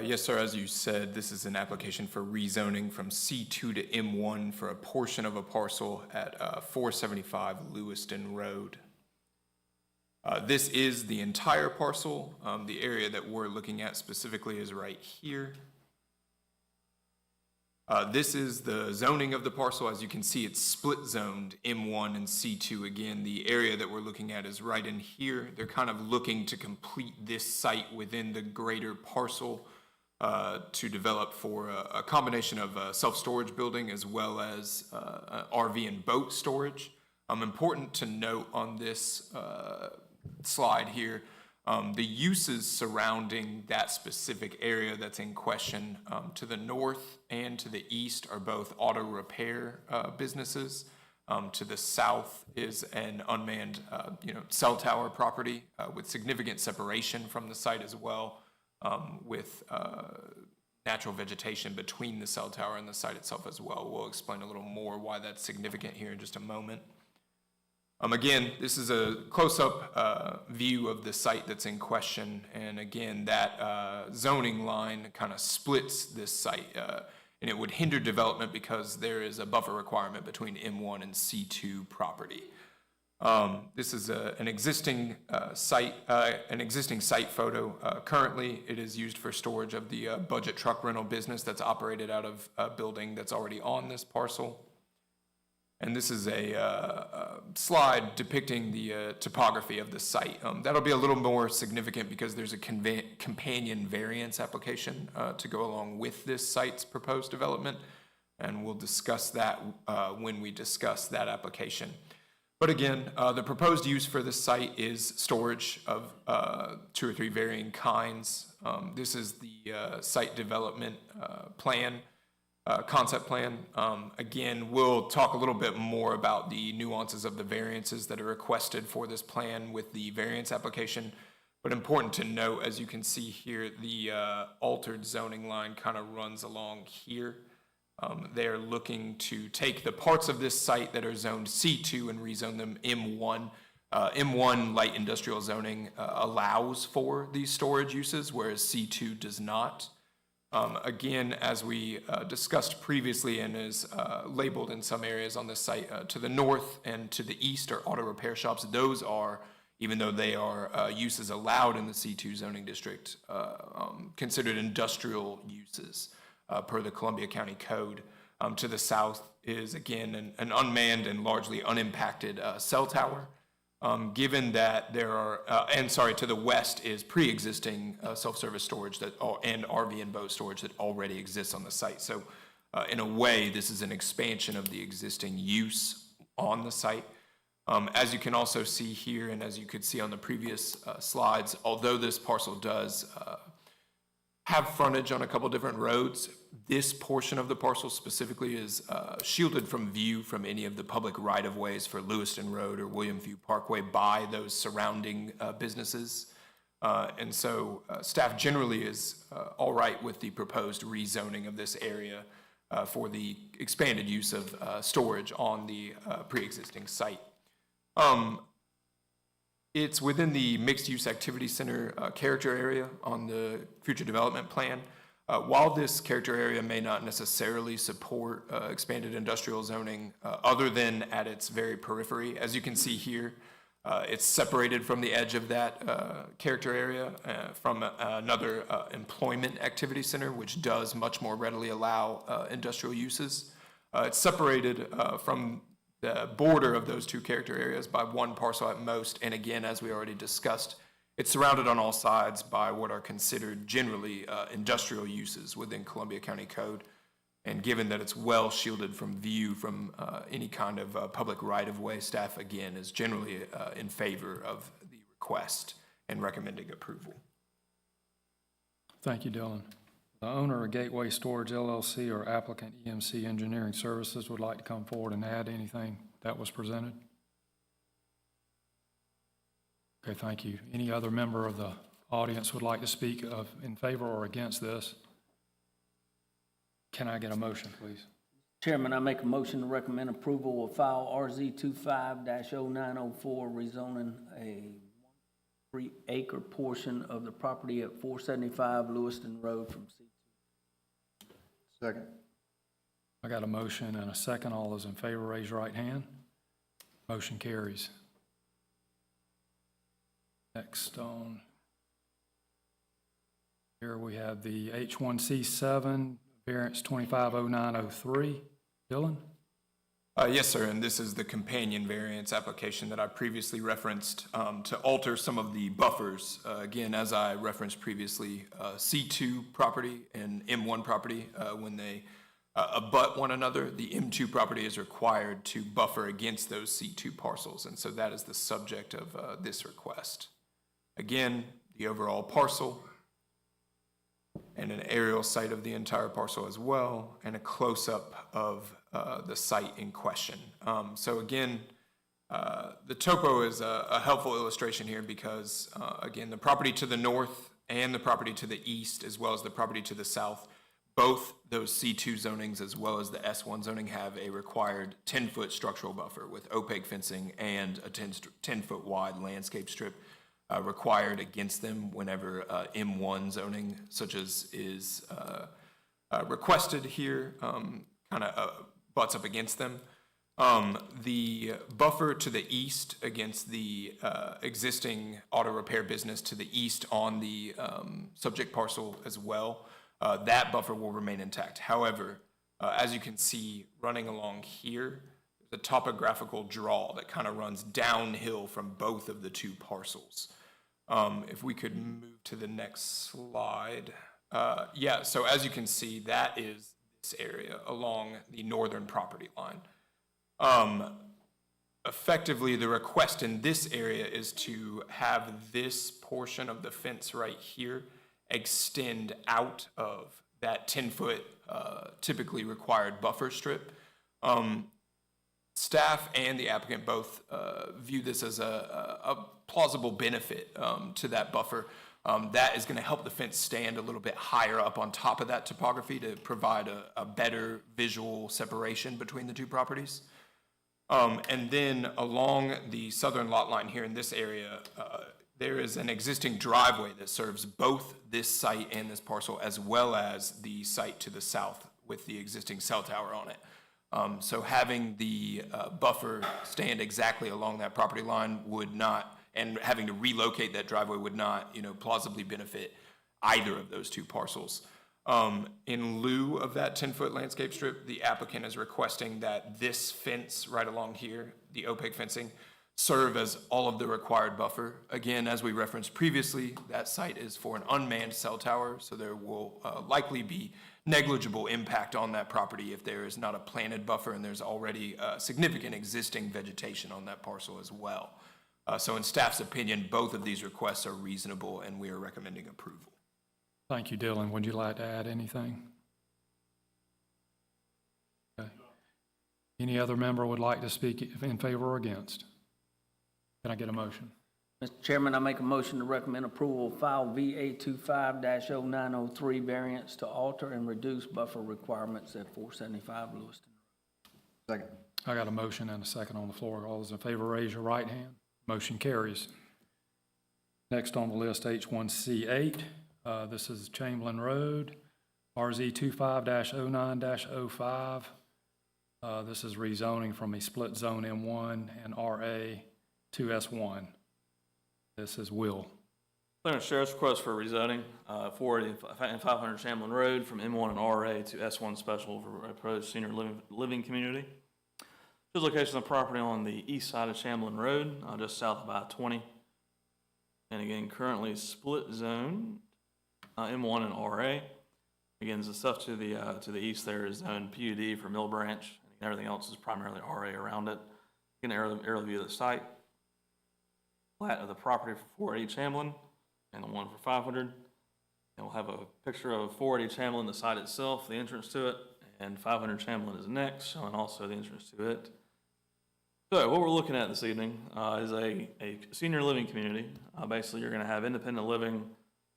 Yes, sir. As you said, this is an application for rezoning from C2 to M1 for a portion of a parcel at 475 Lewiston Road. This is the entire parcel. The area that we're looking at specifically is right here. This is the zoning of the parcel. As you can see, it's split zoned M1 and C2. Again, the area that we're looking at is right in here. They're kind of looking to complete this site within the greater parcel to develop for a combination of a self-storage building as well as RV and boat storage. Important to note on this slide here, the uses surrounding that specific area that's in question to the north and to the east are both auto repair businesses. To the south is an unmanned cell tower property with significant separation from the site as well, with natural vegetation between the cell tower and the site itself as well. We'll explain a little more why that's significant here in just a moment. Again, this is a close-up view of the site that's in question, and again, that zoning line kind of splits this site, and it would hinder development because there is a buffer requirement between M1 and C2 property. This is an existing site photo. Currently, it is used for storage of the budget truck rental business that's operated out of a building that's already on this parcel. And this is a slide depicting the topography of the site. That'll be a little more significant because there's a companion variance application to go along with this site's proposed development, and we'll discuss that when we discuss that application. But again, the proposed use for this site is storage of 2 or 3 varying kinds. This is the site development plan. Concept plan. Again, we'll talk a little bit more about the nuances of the variances that are requested for this plan with the variance application. But important to note, as you can see here, the altered zoning line kind of runs along here. They're looking to take the parts of this site that are zoned C2 and rezone them M1. M1 light industrial zoning allows for these storage uses, whereas C2 does not. Again, as we discussed previously and is labeled in some areas on this site, to the north and to the east are auto repair shops. Those are, even though they are uses allowed in the C2 zoning district, considered industrial uses per the Columbia County Code. To the south is, again, an unmanned and largely unimpacted cell tower. Given that there are, to the west is pre-existing self-service storage and RV and boat storage that already exists on the site. So in a way, this is an expansion of the existing use on the site. As you can also see here, and as you could see on the previous slides, although this parcel does have frontage on a couple different roads, this portion of the parcel specifically is shielded from view from any of the public right-of-ways for Lewiston Road or William View Parkway by those surrounding businesses. And so staff generally is all right with the proposed rezoning of this area for the expanded use of storage on the pre-existing site. It's within the mixed-use activity center character area on the future development plan. While this character area may not necessarily support expanded industrial zoning, other than at its very periphery, as you can see here, it's separated from the edge of that character area from another employment activity center, which does much more readily allow industrial uses. It's separated from the border of those two character areas by one parcel at most, and again, as we already discussed, it's surrounded on all sides by what are considered generally industrial uses within Columbia County Code. And given that it's well shielded from view from any kind of public right-of-way, staff again is generally in favor of the request and recommending approval. Thank you, Dylan. The owner of Gateway Storage LLC or applicant EMC Engineering Services would like to come forward and add anything that was presented? Okay, thank you. Any other member of the audience would like to speak in favor or against this? Can I get a motion, please? Chairman, I make a motion to recommend approval of file RZ 25-0904, rezoning a 3-acre portion of the property at 475 Lewiston Road from C2. Second. I got a motion and a second. All those in favor, raise your right hand. Motion carries. Next on here we have the H1C7 variance 250903. Dylan? Yes, sir, and this is the companion variance application that I previously referenced to alter some of the buffers. Again, as I referenced previously, C2 property and M1 property, when they abut one another, the M2 property is required to buffer against those C2 parcels, and so that is the subject of this request. Again, the overall parcel and an aerial site of the entire parcel as well, and a close-up of the site in question. So again, the topo is a helpful illustration here because, again, the property to the north and the property to the east, as well as the property to the south, both those C2 zonings as well as the S1 zoning have a required 10-foot structural buffer with opaque fencing and a 10-foot wide landscape strip required against them whenever M1 zoning, such as is requested here, kind of butts up against them. The buffer to the east against the existing auto repair business to the east on the subject parcel as well, that buffer will remain intact. However, as you can see running along here, the topographical draw that kind of runs downhill from both of the two parcels. If we could move to the next slide. Yeah, so as you can see, that is this area along the northern property line. Effectively, the request in this area is to have this portion of the fence right here extend out of that 10-foot typically required buffer strip. Staff and the applicant both view this as a plausible benefit to that buffer. That is going to help the fence stand a little bit higher up on top of that topography to provide a better visual separation between the two properties. And then along the southern lot line here in this area, there is an existing driveway that serves both this site and this parcel, as well as the site to the south with the existing cell tower on it. So having the buffer stand exactly along that property line would not, and having to relocate that driveway would not, plausibly benefit either of those two parcels. In lieu of that 10-foot landscape strip, the applicant is requesting that this fence right along here, the opaque fencing, serve as all of the required buffer. Again, as we referenced previously, that site is for an unmanned cell tower, so there will likely be negligible impact on that property if there is not a planted buffer and there's already significant existing vegetation on that parcel as well. So in staff's opinion, both of these requests are reasonable and we are recommending approval. Thank you, Dylan. Would you like to add anything? Okay. Any other member would like to speak in favor or against? Can I get a motion? Mr. Chairman, I make a motion to recommend approval of file VA 25-0903 variance to alter and reduce buffer requirements at 475 Lewiston. Second. I got a motion and a second on the floor. All those in favor, raise your right hand. Motion carries. Next on the list, H1C8. This is Chamberlain Road. RZ 25-09-05. This is rezoning from a split zone M1 and RA to S1. This is Will. Clarence Sheriff's request for rezoning, 480 and 500 Chamberlain Road from M1 and RA to S1 special for proposed senior living community. This location of the property on the east side of Chamberlain Road, just south of I-20. And again, currently split zone, M1 and RA. Again, the stuff to the east there is zoned PUD for Mill Branch, and everything else is primarily RA around it. Again, aerial view of the site. Plat of the property for 480 Chamberlain and the one for 500. And we'll have a picture of 480 Chamberlain, the site itself, the entrance to it, and 500 Chamberlain is next, showing also the entrance to it. So what we're looking at this evening is a senior living community. Basically, you're going to have independent living,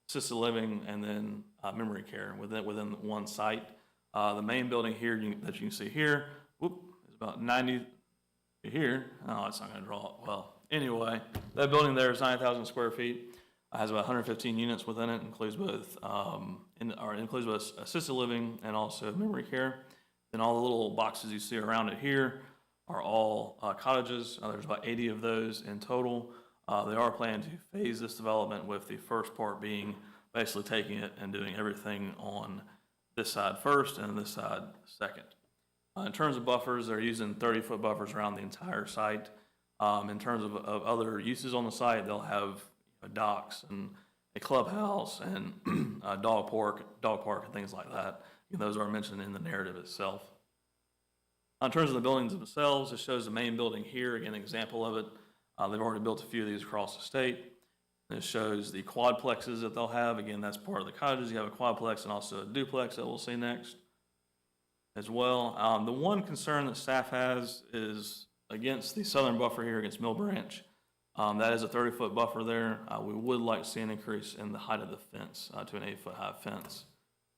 assisted living, and then memory care within one site. The main building here that you can see here, is about 90 here. Oh, it's not going to draw it well. Anyway, that building there is 9,000 square feet. Has about 115 units within it. Includes both includes both assisted living and also memory care. Then all the little boxes you see around it here are all cottages. There's about 80 of those in total. They are planning to phase this development, with the first part being basically taking it and doing everything on this side first and this side second. In terms of buffers, they're using 30-foot buffers around the entire site. In terms of other uses on the site, they'll have docks and a clubhouse and a dog park and things like that. And those are mentioned in the narrative itself. In terms of the buildings themselves, it shows the main building here, again, an example of it. They've already built a few of these across the state. It shows the quadplexes that they'll have. Again, that's part of the cottages. You have a quadplex and also a duplex that we'll see next as well. The one concern that staff has is against the southern buffer here against Mill Branch. That is a 30-foot buffer there. We would like to see an increase in the height of the fence to an 8-foot high fence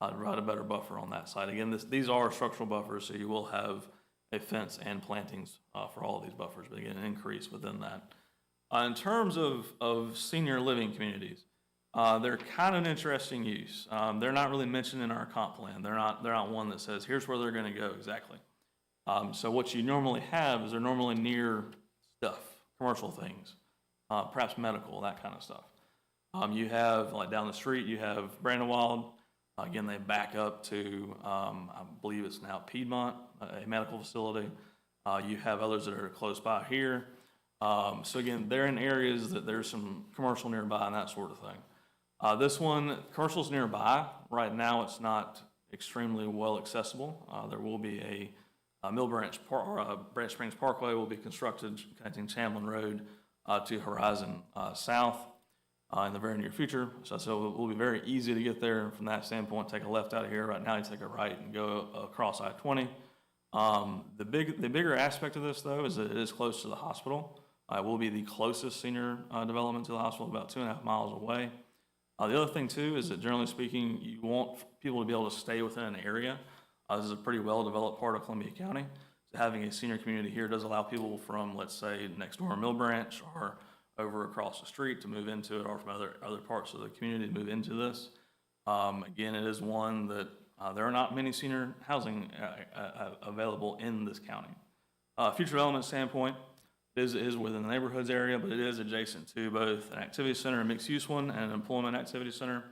to provide a better buffer on that side. Again, these are structural buffers, so you will have a fence and plantings for all of these buffers, but again, an increase within that. In terms of senior living communities, they're kind of an interesting use. They're not really mentioned in our comp plan. They're not one that says, here's where they're going to go exactly. So what you normally have is they're normally near stuff, commercial things, perhaps medical, that kind of stuff. You have, like down the street, you have Brandywald. Again, they back up to, I believe it's now Piedmont, a medical facility. You have others that are close by here. So again, they're in areas that there's some commercial nearby and that sort of thing. This one, commercial's nearby. Right now, it's not extremely well accessible. There will be a Mill Branch Branch Springs Parkway will be constructed connecting Chamberlain Road to Horizon South in the very near future. So it will be very easy to get there from that standpoint. Take a left out of here. Right now, you take a right and go across I-20. The bigger aspect of this, though, is that it is close to the hospital. It will be the closest senior development to the hospital, about 2.5 miles away. The other thing, too, is that generally speaking, you want people to be able to stay within an area. This is a pretty well-developed part of Columbia County. So having a senior community here does allow people from, let's say, next door Mill Branch or over across the street to move into it, or from other parts of the community to move into this. Again, it is one that there are not many senior housing available in this county. Future development standpoint, it is within the neighborhoods area, but it is adjacent to both an activity center, a mixed-use one, and an employment activity center.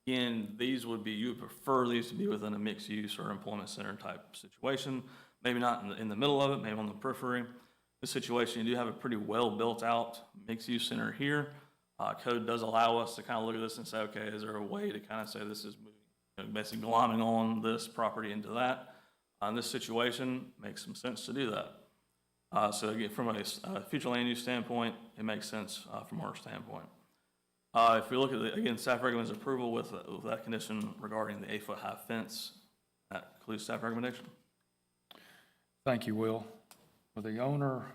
Again, you would prefer these to be within a mixed-use or employment center type situation. Maybe not in the middle of it, maybe on the periphery. This situation, you do have a pretty well built out mixed-use center here. Code does allow us to kind of look at this and say, okay, is there a way to kind of say this is moving, basically glomming on this property into that? In this situation, makes some sense to do that. So again, from a future land use standpoint, it makes sense from our standpoint. If we look at again, staff recommends approval with that condition regarding the 8-foot high fence. That concludes staff recommendation. Thank you, Will. For the owner,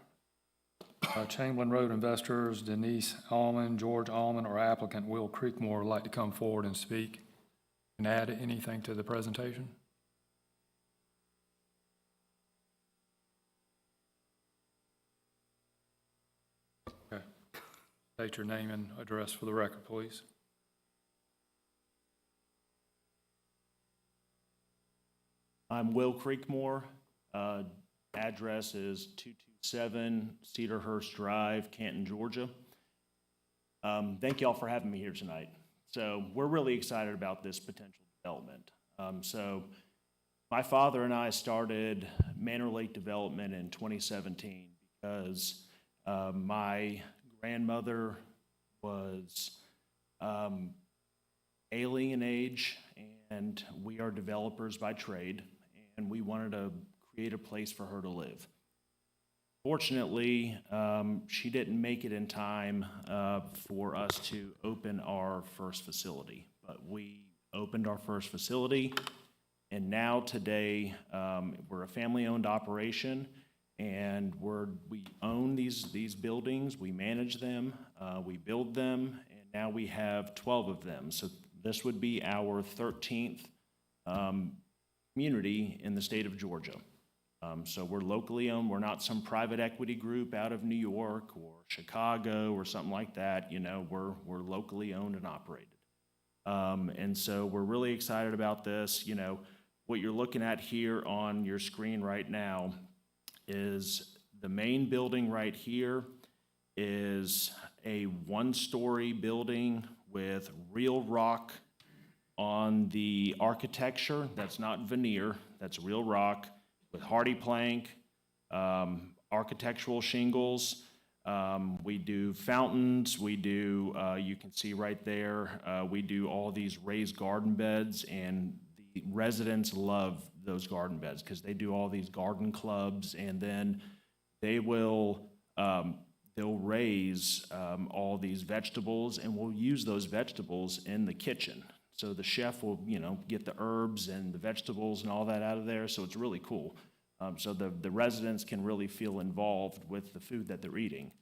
Chamberlain Road investors, Denise Allman, George Allman, or applicant Will Creekmore would like to come forward and speak and add anything to the presentation. Okay. State your name and address for the record, please. I'm Will Creekmore. Address is 227 Cedarhurst Drive, Canton, Georgia. Thank y'all for having me here tonight. So we're really excited about this potential development. So my father and I started Manor Lake Development in 2017 because my grandmother was ailing in age, and we are developers by trade, and we wanted to create a place for her to live. Fortunately, she didn't make it in time for us to open our first facility, but we opened our first facility, and now today we're a family-owned operation, and we own these buildings, we manage them, we build them, and now we have 12 of them. So this would be our 13th community in the state of Georgia. So we're locally owned. We're not some private equity group out of New York or Chicago or something like that. You know, we're locally owned and operated. And so we're really excited about this. You know, what you're looking at here on your screen right now is the main building right here is a one-story building with real rock on the architecture. That's not veneer, that's real rock with hardy plank, architectural shingles. We do fountains, we do, you can see right there, we do all these raised garden beds, and the residents love those garden beds because they do all these garden clubs, and then they will, they'll raise all these vegetables, and we'll use those vegetables in the kitchen. So the chef will, you know, get the herbs and the vegetables and all that out of there, so it's really cool. So the residents can really feel involved with the food that they're eating.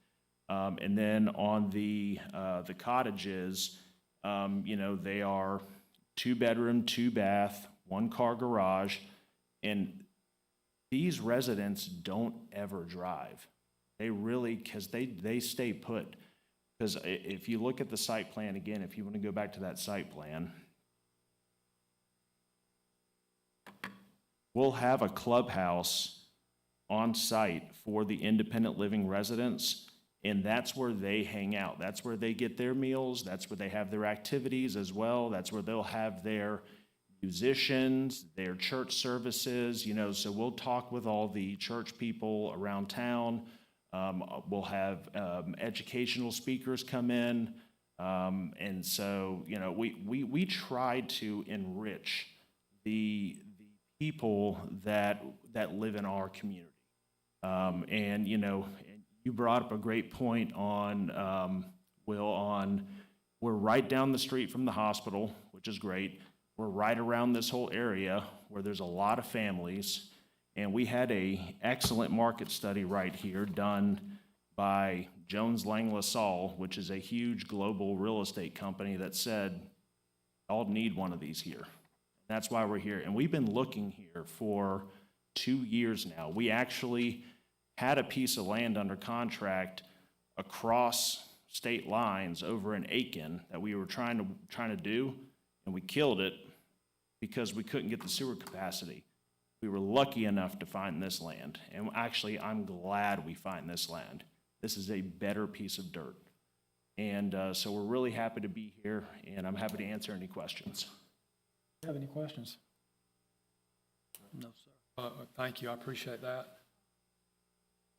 And then on the cottages, you know, they are 2-bedroom, 2-bath, 1-car garage, and these residents don't ever drive. They really, because they stay put. Because if you look at the site plan again, if you want to go back to that site plan, we'll have a clubhouse on site for the independent living residents, and that's where they hang out. That's where they get their meals. That's where they have their activities as well. That's where they'll have their musicians, their church services, you know, so we'll talk with all the church people around town. We'll have educational speakers come in. And so, you know, we try to enrich the people that live in our community. And, you know, you brought up a great point on, Will, we're right down the street from the hospital, which is great. We're right around this whole area where there's a lot of families. And we had a excellent market study right here done by Jones Lang LaSalle, which is a huge global real estate company that said, y'all need one of these here. That's why we're here. And we've been looking here for 2 years now. We actually had a piece of land under contract across state lines over in Aiken that we were trying to do, and we killed it because we couldn't get the sewer capacity. We were lucky enough to find this land, and actually I'm glad we find this land. This is a better piece of dirt. And so we're really happy to be here, and I'm happy to answer any questions. Do you have any questions? No, sir. Thank you, I appreciate that.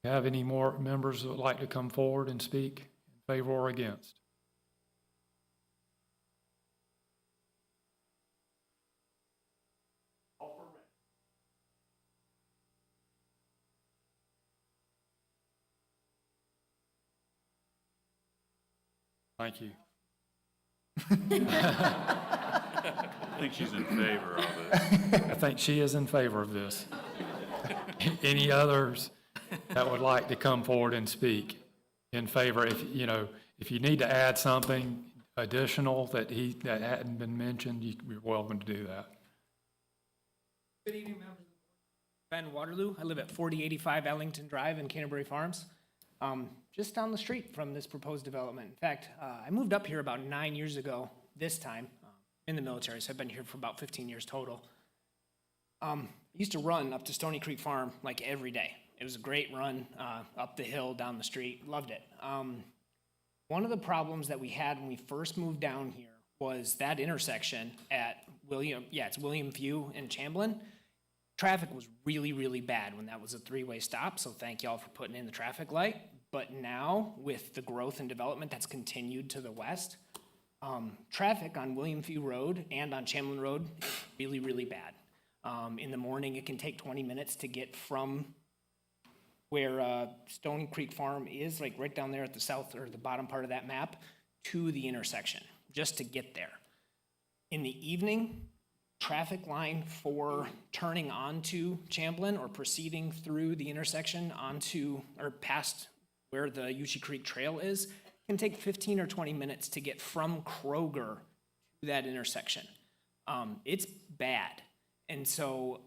Do you have any more members that would like to come forward and speak in favor or against? Thank you. I think she's in favor of it. I think she is in favor of this. Any others that would like to come forward and speak in favor? If you need to add something additional that hadn't been mentioned, you're welcome to do that. Good evening, members. Ben Waterloo. I live at 4085 Ellington Drive in Canterbury Farms, just down the street from this proposed development. In fact, I moved up here about 9 years ago this time in the military, so I've been here for about 15 years total. used to run up to Stony Creek Farm like every day. It was a great run up the hill, down the street. Loved it. One of the problems that we had when we first moved down here was that intersection at it's William Few and Chamblin. Traffic was really, really bad when that was a three-way stop, so thank y'all for putting in the traffic light. But now, with the growth and development that's continued to the west, traffic on William Few Road and on Chamblin Road is really, really bad. In the morning, it can take 20 minutes to get from where Stony Creek Farm is, like right down there at the south or the bottom part of that map, to the intersection, just to get there. In the evening, traffic line for turning onto Chamblin or proceeding through the intersection onto or past where the Uchee Creek Trail is can take 15 or 20 minutes to get from Kroger to that intersection. It's bad. And so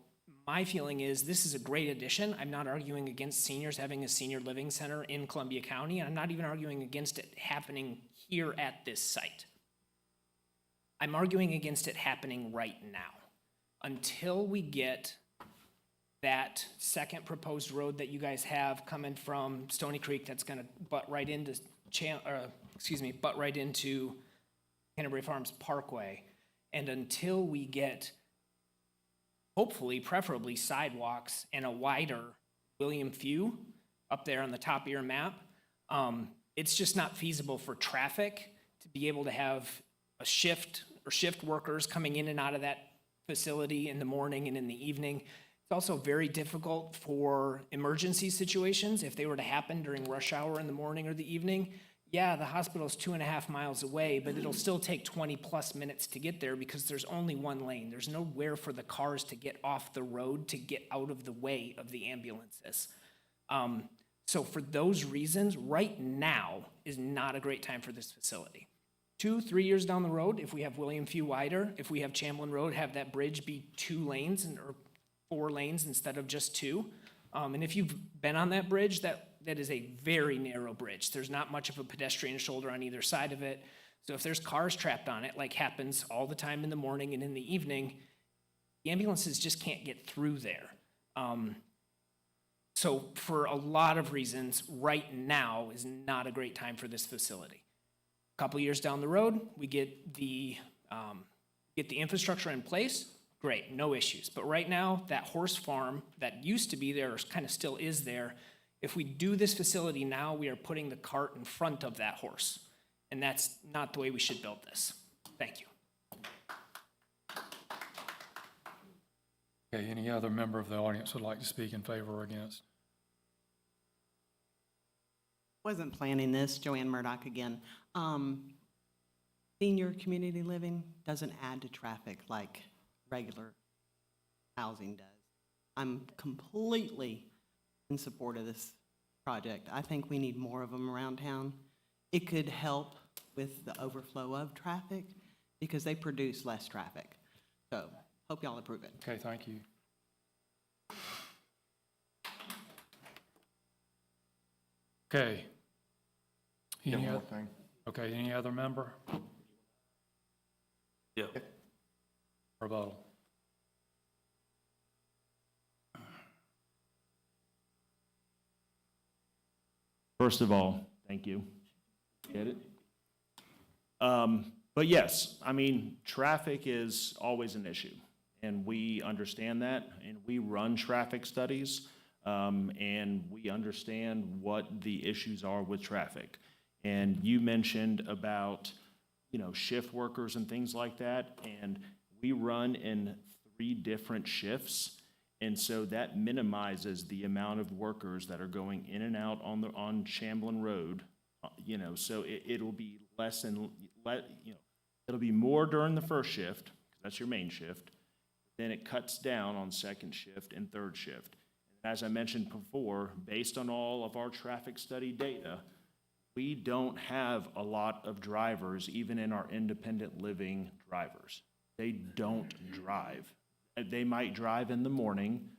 my feeling is this is a great addition. I'm not arguing against seniors having a senior living center in Columbia County, and I'm not even arguing against it happening here at this site. I'm arguing against it happening right now. Until we get that second proposed road that you guys have coming from Stony Creek that's gonna butt right into Canterbury Farms Parkway, and until we get hopefully, preferably sidewalks and a wider William Few up there on the top of your map, it's just not feasible for traffic to be able to have a shift or shift workers coming in and out of that facility in the morning and in the evening. It's also very difficult for emergency situations if they were to happen during rush hour in the morning or the evening. Yeah, the hospital's 2.5 miles away, but it'll still take 20+ minutes to get there because there's only one lane. There's nowhere for the cars to get off the road to get out of the way of the ambulances. So for those reasons, right now is not a great time for this facility. 2-3 years down the road, if we have William Few wider, if we have Chamblin Road, have that bridge be 2 lanes or 4 lanes instead of just 2. And if you've been on that bridge, that is a very narrow bridge. There's not much of a pedestrian shoulder on either side of it. So if there's cars trapped on it, like happens all the time in the morning and in the evening, the ambulances just can't get through there. So for a lot of reasons, right now is not a great time for this facility. A couple years down the road, we get the infrastructure in place, great, no issues. But right now, that horse farm that used to be there, or kind of still is there, if we do this facility now, we are putting the cart in front of that horse. And that's not the way we should build this. Thank you. Okay, any other member of the audience would like to speak in favor or against? Wasn't planning this, Joanne Murdoch again. Senior community living doesn't add to traffic like regular housing does. I'm completely in support of this project. I think we need more of them around town. It could help with the overflow of traffic because they produce less traffic. So, hope y'all approve it. Okay, thank you. Okay. One Any more oth- thing. Okay, any other member? Yeah. Rebuttal. First of all, thank you. Get it? But yes, I mean, traffic is always an issue, and we understand that, and we run traffic studies, and we understand what the issues are with traffic. And you mentioned about, shift workers and things like that, and we run in 3 different shifts. And so that minimizes the amount of workers that are going in and out on Chamblin Road, so it'll be less and it'll be more during the first shift, 'cause that's your main shift. Then it cuts down on second shift and third shift. As I mentioned before, based on all of our traffic study data, we don't have a lot of drivers, even in our independent living drivers. They don't drive. They might drive in the morning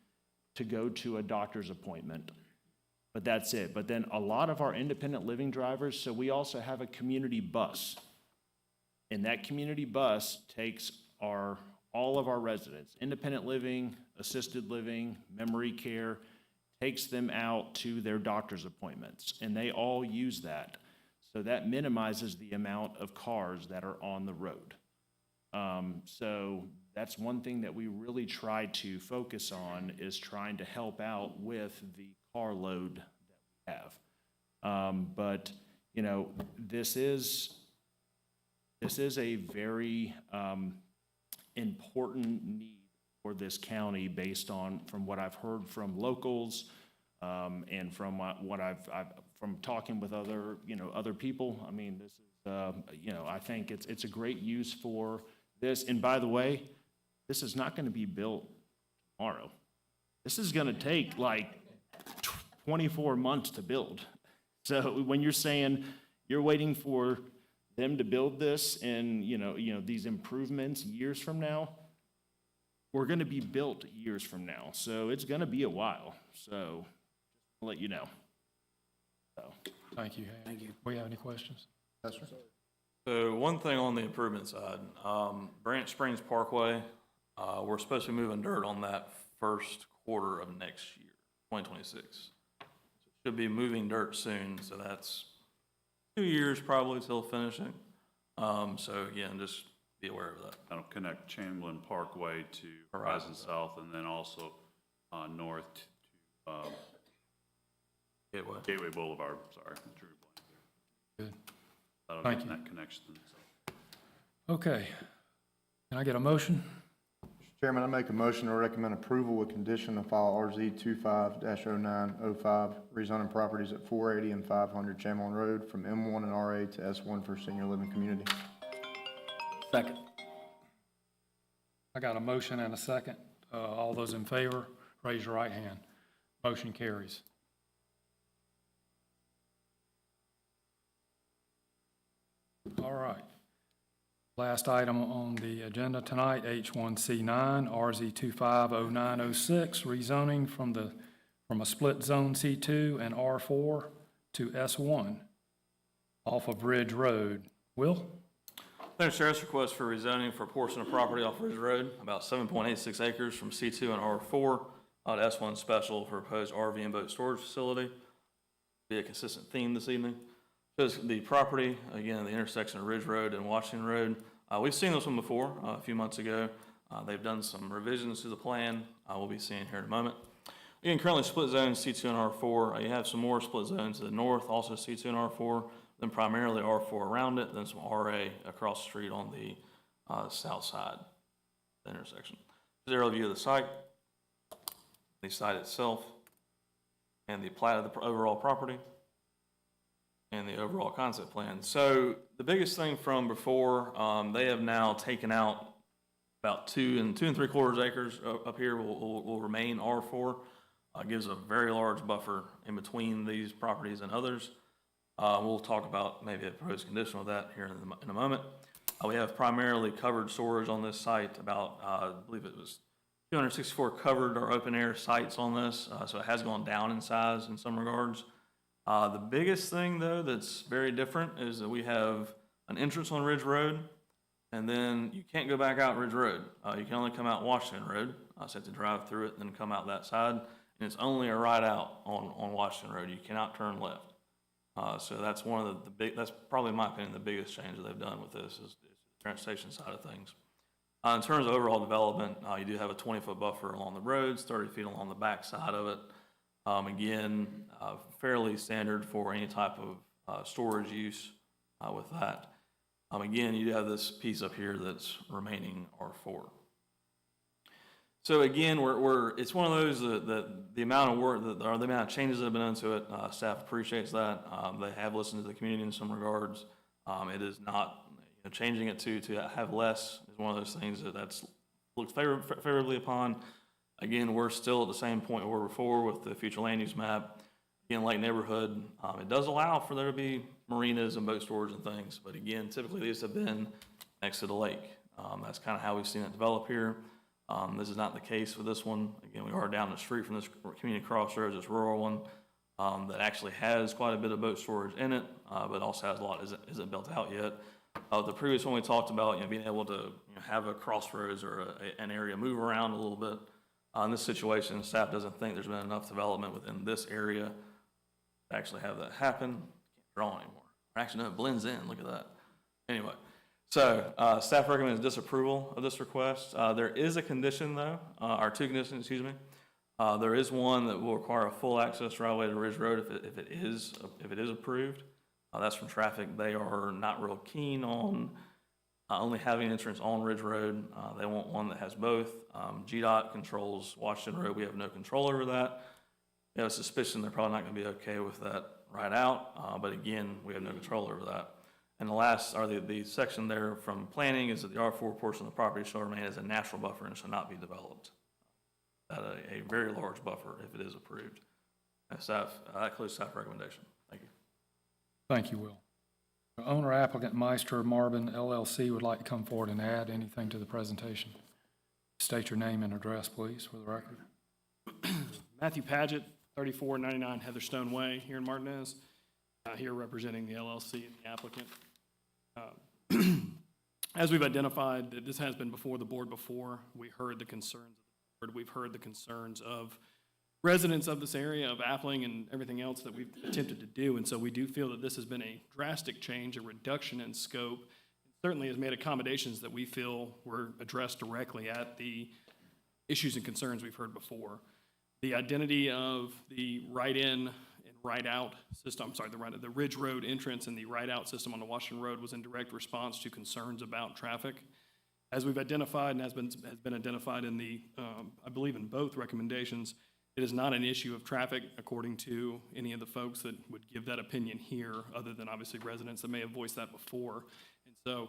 to go to a doctor's appointment, but that's it. But then a lot of our independent living drivers, so we also have a community bus. And that community bus takes our all of our residents, independent living, assisted living, memory care, takes them out to their doctor's appointments, and they all use that. So that minimizes the amount of cars that are on the road. So that's one thing that we really try to focus on, is trying to help out with the car load that we have. But, you know, this is a very important need for this county based on, from what I've heard from locals, and from what I've from talking with other people. I mean, this is, I think it's a great use for this. And by the way, this is not going to be built tomorrow. This is going to take like 24 months to build. So when you're saying you're waiting for them to build this and, these improvements years from now, we're going to be built years from now. So it's going to be a while. So just to let you know. So. Thank you. Thank you. We have any questions? Yes, sir. So one thing on the improvement side, Branch Springs Parkway, we're supposed to be moving dirt on that first quarter of next year, 2026. So should be moving dirt soon, so that's 2 years probably till finishing. So again, just be aware of that. That'll connect Chamberlain Parkway to Horizon South, and then also north to Gateway Boulevard, sorry. Drew blank. Good. That'll Thank get you. that connection. So. Okay. Can I get a motion? Mr. Chairman, I make a motion to recommend approval with condition to file RZ 25-0905, rezoning properties at 480 and 500 Chamberlain Road from M1 and RA to S1 for senior living community. Second. I got a motion and a second. All those in favor, raise your right hand. Motion carries. All right. Last item on the agenda tonight, H1C9, RZ 250906, rezoning from a split zone C2 and R4 to S1 off of Ridge Road. Will? There's sheriff's request for rezoning for a portion of property off Ridge Road, about 7.86 acres from C2 and R4 to S1 special for proposed RV and boat storage facility. Be a consistent theme this evening. Shows the property, again, the intersection of Ridge Road and Washington Road. We've seen this one before a few months ago. They've done some revisions to the plan we'll be seeing here in a moment. Again, currently split zones C2 and R4. You have some more split zones to the north, also C2 and R4, then primarily R4 around it, then some RA across the street on the south side of the intersection. Aerial view of the site itself, and the plat of the overall property, and the overall concept plan. So the biggest thing from before, they have now taken out about 2 3/4 acres up here will remain R4. Gives a very large buffer in between these properties and others. We'll talk about maybe a proposed condition with that here in a moment. We have primarily covered storage on this site, about, I believe it was 264 covered or open air sites on this, so it has gone down in size in some regards. The biggest thing, though, that's very different is that we have an entrance on Ridge Road, and then you can't go back out Ridge Road. You can only come out Washington Road, so you have to drive through it and then come out that side, and it's only a right out on Washington Road. You cannot turn left. So that's one of the big, that's probably, in my opinion, the biggest change that they've done with this is the transportation side of things. In terms of overall development, you do have a 20-foot buffer along the roads, 30 feet along the back side of it. Again, fairly standard for any type of storage use with that. Again, you do have this piece up here that's remaining R4. So again, it's one of those that the amount of work, or the amount of changes that have been done to it, staff appreciates that. They have listened to the community in some regards. It is not, changing it to have less is one of those things that's looked favorably upon. Again, we're still at the same point we were before with the future land use map. Again, Lake Neighborhood, it does allow for there to be marinas and boat storage and things, but again, typically these have been next to the lake. That's kind of how we've seen it develop here. This is not the case with this one. Again, we are down the street from this community crossroads, this rural one, that actually has quite a bit of boat storage in it, but also has a lot isn't built out yet. The previous one we talked about, being able to have a crossroads or an area move around a little bit. In this situation, staff doesn't think there's been enough development within this area to actually have that happen. Can't draw anymore. Or actually, no, it blends in. Look at that. Anyway, so staff recommends disapproval of this request. There is a condition, though, or two conditions, excuse me. There is one that will require a full access right away to Ridge Road if it is approved. That's from traffic. They are not real keen on only having entrance on Ridge Road. They want one that has both. GDOT controls Washington Road. We have no control over that. We have a suspicion they're probably not going to be okay with that right out. But again, we have no control over that. And the last, or the section there from planning, is that the R4 portion of the property shall remain as a natural buffer and shall not be developed. At a very large buffer if it is approved. And staff, that includes staff recommendation. Thank you. Thank you, Will. The owner applicant Meister Marvin LLC would like to come forward and add anything to the presentation. State your name and address, please, for the record. Matthew Paget, 3499 Heatherstone Way here in Martinez, here representing the LLC and the applicant. As we've identified, that this has been before the board before. We heard the concerns of the board. We've heard the concerns of residents of this area, of Appling and everything else that we've attempted to do. And so we do feel that this has been a drastic change, a reduction in scope. It certainly has made accommodations that we feel were addressed directly at the issues and concerns we've heard before. The identity of the right-in and right-out system, the Ridge Road entrance and the right-out system on the Washington Road was in direct response to concerns about traffic. As we've identified and has been identified in the, I believe in both recommendations, it is not an issue of traffic according to any of the folks that would give that opinion here, other than obviously residents that may have voiced that before. And so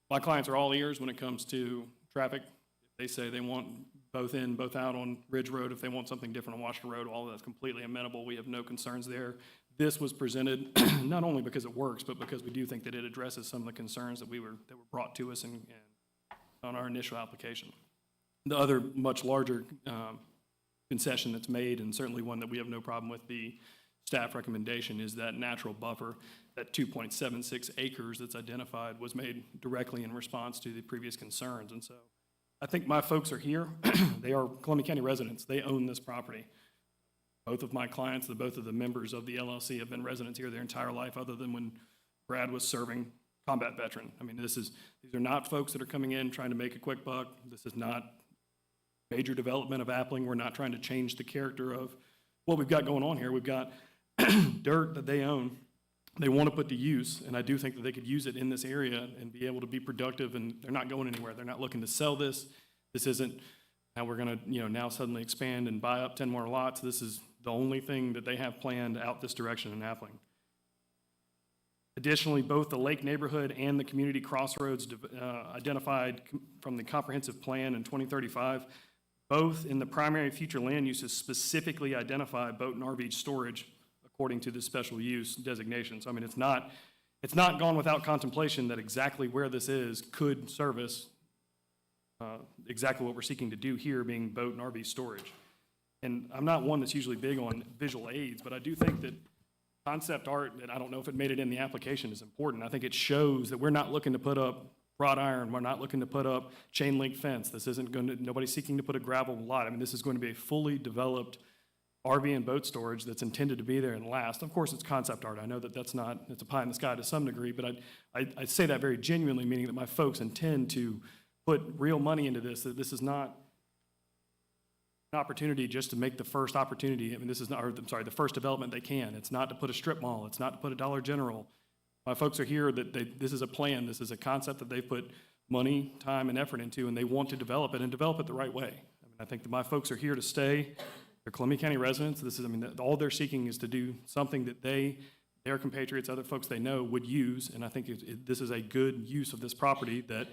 my clients are all ears when it comes to traffic. If they say they want both in, both out on Ridge Road, if they want something different on Washington Road, all of that's completely amenable. We have no concerns there. This was presented not only because it works, but because we do think that it addresses some of the concerns that were brought to us and on our initial application. The other much larger concession that's made, and certainly one that we have no problem with, the staff recommendation, is that natural buffer, that 2.76 acres that's identified, was made directly in response to the previous concerns. And so I think my folks are here. They are Columbia County residents. They own this property. Both of my clients, both of the members of the LLC have been residents here their entire life, other than when Brad was serving combat veteran. I mean, these are not folks that are coming in trying to make a quick buck. This is not major development of Appling. We're not trying to change the character of what we've got going on here. We've got dirt that they own. They want to put to use, and I do think that they could use it in this area and be able to be productive, and they're not going anywhere. They're not looking to sell this. This isn't how we're going to, now suddenly expand and buy up 10 more lots. This is the only thing that they have planned out this direction in Appling. Additionally, both the Lake neighborhood and the community crossroads identified from the comprehensive plan in 2035, both in the primary future land uses specifically identify boat and RV storage according to the special use designation. So I mean, it's not gone without contemplation that exactly where this is could service exactly what we're seeking to do here, being boat and RV storage. And I'm not one that's usually big on visual aids, but I do think that concept art, and I don't know if it made it in the application, is important. I think it shows that we're not looking to put up wrought iron. We're not looking to put up chain link fence. This isn't going to, nobody's seeking to put a gravel lot. I mean, this is going to be a fully developed RV and boat storage that's intended to be there and last. Of course, it's concept art. I know that it's a pie in the sky to some degree, but I say that very genuinely, meaning that my folks intend to put real money into this, that this is not an opportunity just to make the first opportunity. I mean, this is not, the first development they can. It's not to put a strip mall. It's not to put a Dollar General. My folks are here that this is a plan. This is a concept that they put money, time, and effort into, and they want to develop it and develop it the right way. I mean, I think that my folks are here to stay. They're Columbia County residents. This is, all they're seeking is to do something that their compatriots, other folks they know would use, and I think this is a good use of this property that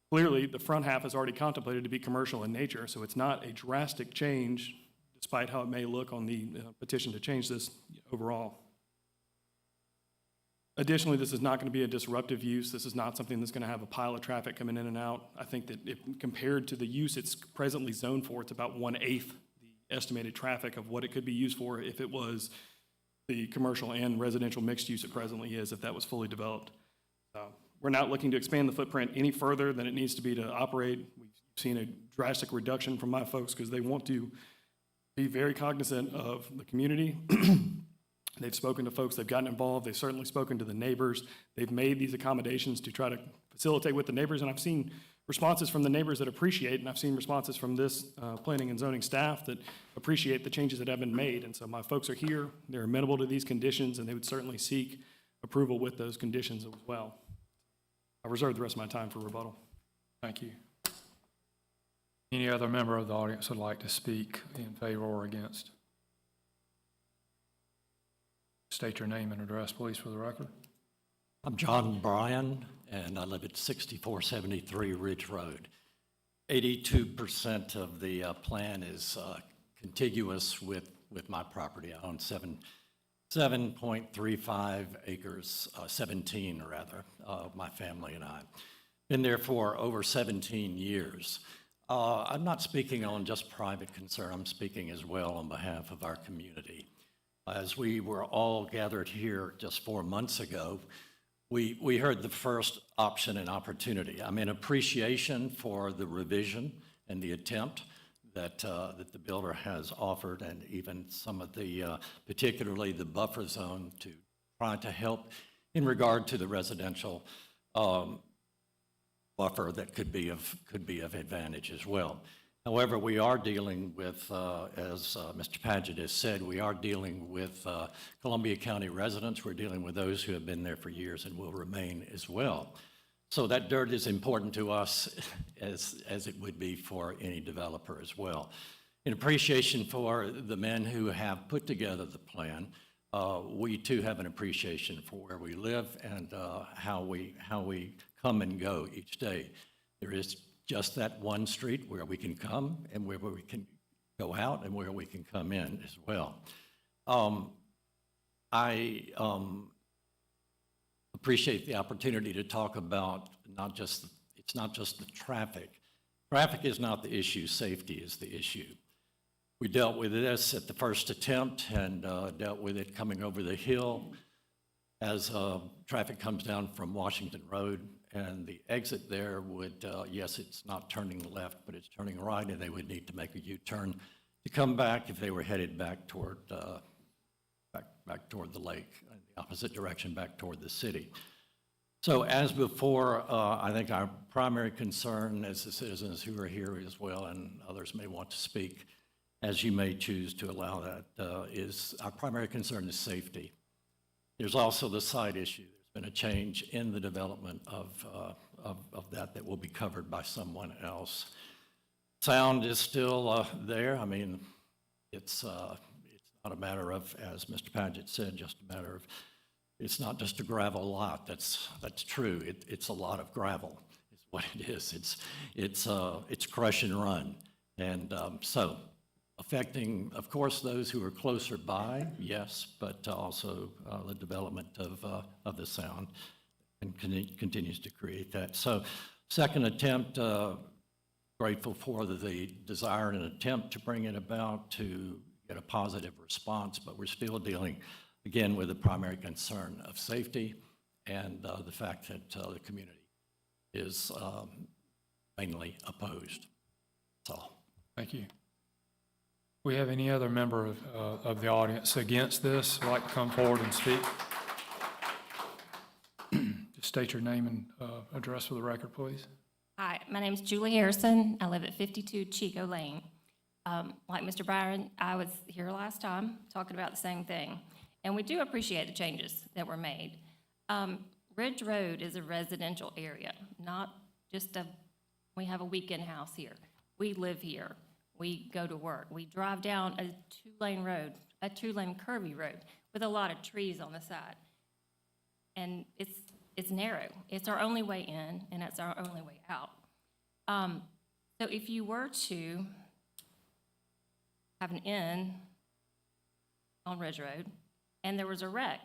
clearly the front half is already contemplated to be commercial in nature, so it's not a drastic change, despite how it may look on the petition to change this overall. Additionally, this is not going to be a disruptive use. This is not something that's going to have a pile of traffic coming in and out. I think that compared to the use it's presently zoned for, it's about 1/8 the estimated traffic of what it could be used for if it was the commercial and residential mixed use it presently is, if that was fully developed. we're not looking to expand the footprint any further than it needs to be to operate. We've seen a drastic reduction from my folks because they want to be very cognizant of the community. They've spoken to folks, they've gotten involved, they've certainly spoken to the neighbors. They've made these accommodations to try to facilitate with the neighbors, and I've seen responses from the neighbors that appreciate, and I've seen responses from this planning and zoning staff that appreciate the changes that have been made. And so my folks are here, they're amenable to these conditions, and they would certainly seek approval with those conditions as well. I reserve the rest of my time for rebuttal. Thank you. Any other member of the audience would like to speak in favor or against? State your name and address, please, for the record. I'm John Bryan, and I live at 6473 Ridge Road. 82% of the plan is contiguous with my property. I own 7.35 acres, 17 rather, my family and I. Been there for over 17 years. I'm not speaking on just private concern, I'm speaking as well on behalf of our community. As we were all gathered here just 4 months ago, we heard the first option and opportunity. I'm in appreciation for the revision and the attempt that the builder has offered, and even some of the, particularly the buffer zone, to try to help in regard to the residential buffer that could be of advantage as well. However, we are dealing with, as Mr. Padgett has said, we are dealing with Columbia County residents. We're dealing with those who have been there for years and will remain as well. So that dirt is important to us as it would be for any developer as well. In appreciation for the men who have put together the plan, we too have an appreciation for where we live and how we come and go each day. There is just that one street where we can come and where we can go out and where we can come in as well. I appreciate the opportunity to talk about it's not just the traffic. Traffic is not the issue, safety is the issue. We dealt with this at the first attempt and dealt with it coming over the hill as traffic comes down from Washington Road, and the exit there would, yes, it's not turning left, but it's turning right, and they would need to make a U-turn to come back if they were headed back toward back toward the lake, in the opposite direction, back toward the city. So as before, I think our primary concern as the citizens who are here as well, and others may want to speak, as you may choose to allow that, is our primary concern is safety. There's also the side issue. There's been a change in the development of that will be covered by someone else. Sound is still there. I mean, it's not a matter of, as Mr. Padgett said, just a matter of, it's not just a gravel lot. That's true. It's a lot of gravel is what it is. It's crush and run. And so affecting, of course, those who are closer by, yes, but also the development of the sound, and continues to create that. So second attempt, grateful for the desire and attempt to bring it about to get a positive response, but we're still dealing, again, with the primary concern of safety and the fact that the community is mainly opposed. That's all. Thank you. We have any other member of the audience against this who'd like to come forward and speak? Just state your name and address for the record, please. Hi, my name is Julie Harrison. I live at 52 Chico Lane. Like Mr. Byron, I was here last time talking about the same thing, and we do appreciate the changes that were made. Ridge Road is a residential area, not just we have a weekend house here. We live here. We go to work. We drive down a two-lane road, a two-lane curvy road with a lot of trees on the side. And it's narrow. It's our only way in, and it's our only way out. So if you were to have an inn on Ridge Road, and there was a wreck,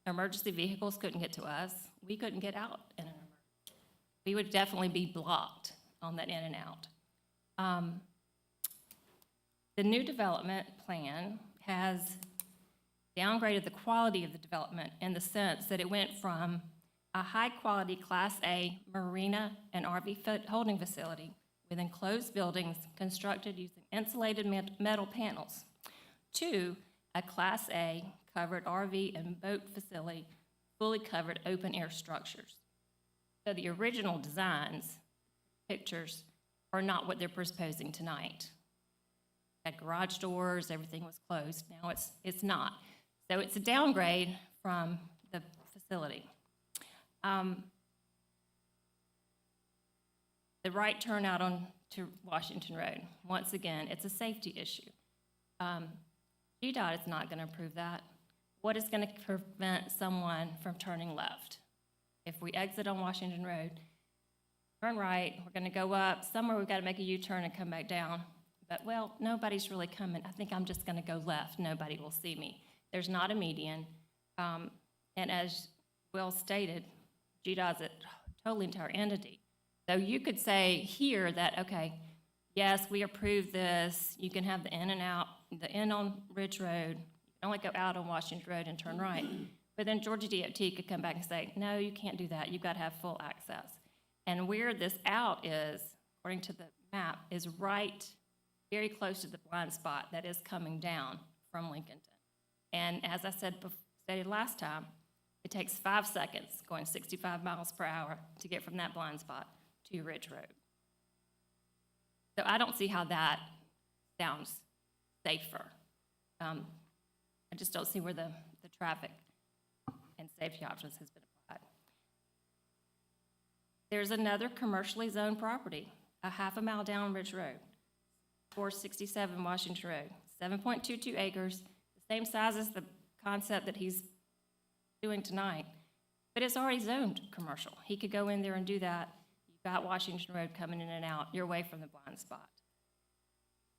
emergency vehicles couldn't get to us, we couldn't get out in an emergency. We would definitely be blocked on that in and out. The new development plan has downgraded the quality of the development in the sense that it went from a high-quality Class A marina and RV holding facility with enclosed buildings constructed using insulated metal panels. 2, a Class A covered RV and boat facility, fully covered open-air structures. So the original designs, pictures, are not what they're proposing tonight. Had garage doors, everything was closed. Now it's not. So it's a downgrade from the facility. The right turn out on to Washington Road, once again, it's a safety issue. GDOT is not going to approve that. What is going to prevent someone from turning left? If we exit on Washington Road, turn right, we're going to go up, somewhere we've got to make a U-turn and come back down. But, well, nobody's really coming. I think I'm just going to go left. Nobody will see me. There's not a median. And as Will stated, GDOT's a totally entire entity. So you could say here that, okay, yes, we approve this. You can have the in and out, the in on Ridge Road. You can only go out on Washington Road and turn right. But then Georgia DOT could come back and say, no, you can't do that. You've got to have full access. And where this out is, according to the map, is right, very close to the blind spot that is coming down from Lincolnton. And as I stated last time, it takes 5 seconds going 65 miles per hour to get from that blind spot to Ridge Road. So I don't see how that sounds safer. I just don't see where the traffic and safety options has been applied. There's another commercially zoned property, a half a mile down Ridge Road, 467 Washington Road, 7.22 acres, the same size as the concept that he's doing tonight, but it's already zoned commercial. He could go in there and do that. You've got Washington Road coming in and out. You're away from the blind spot.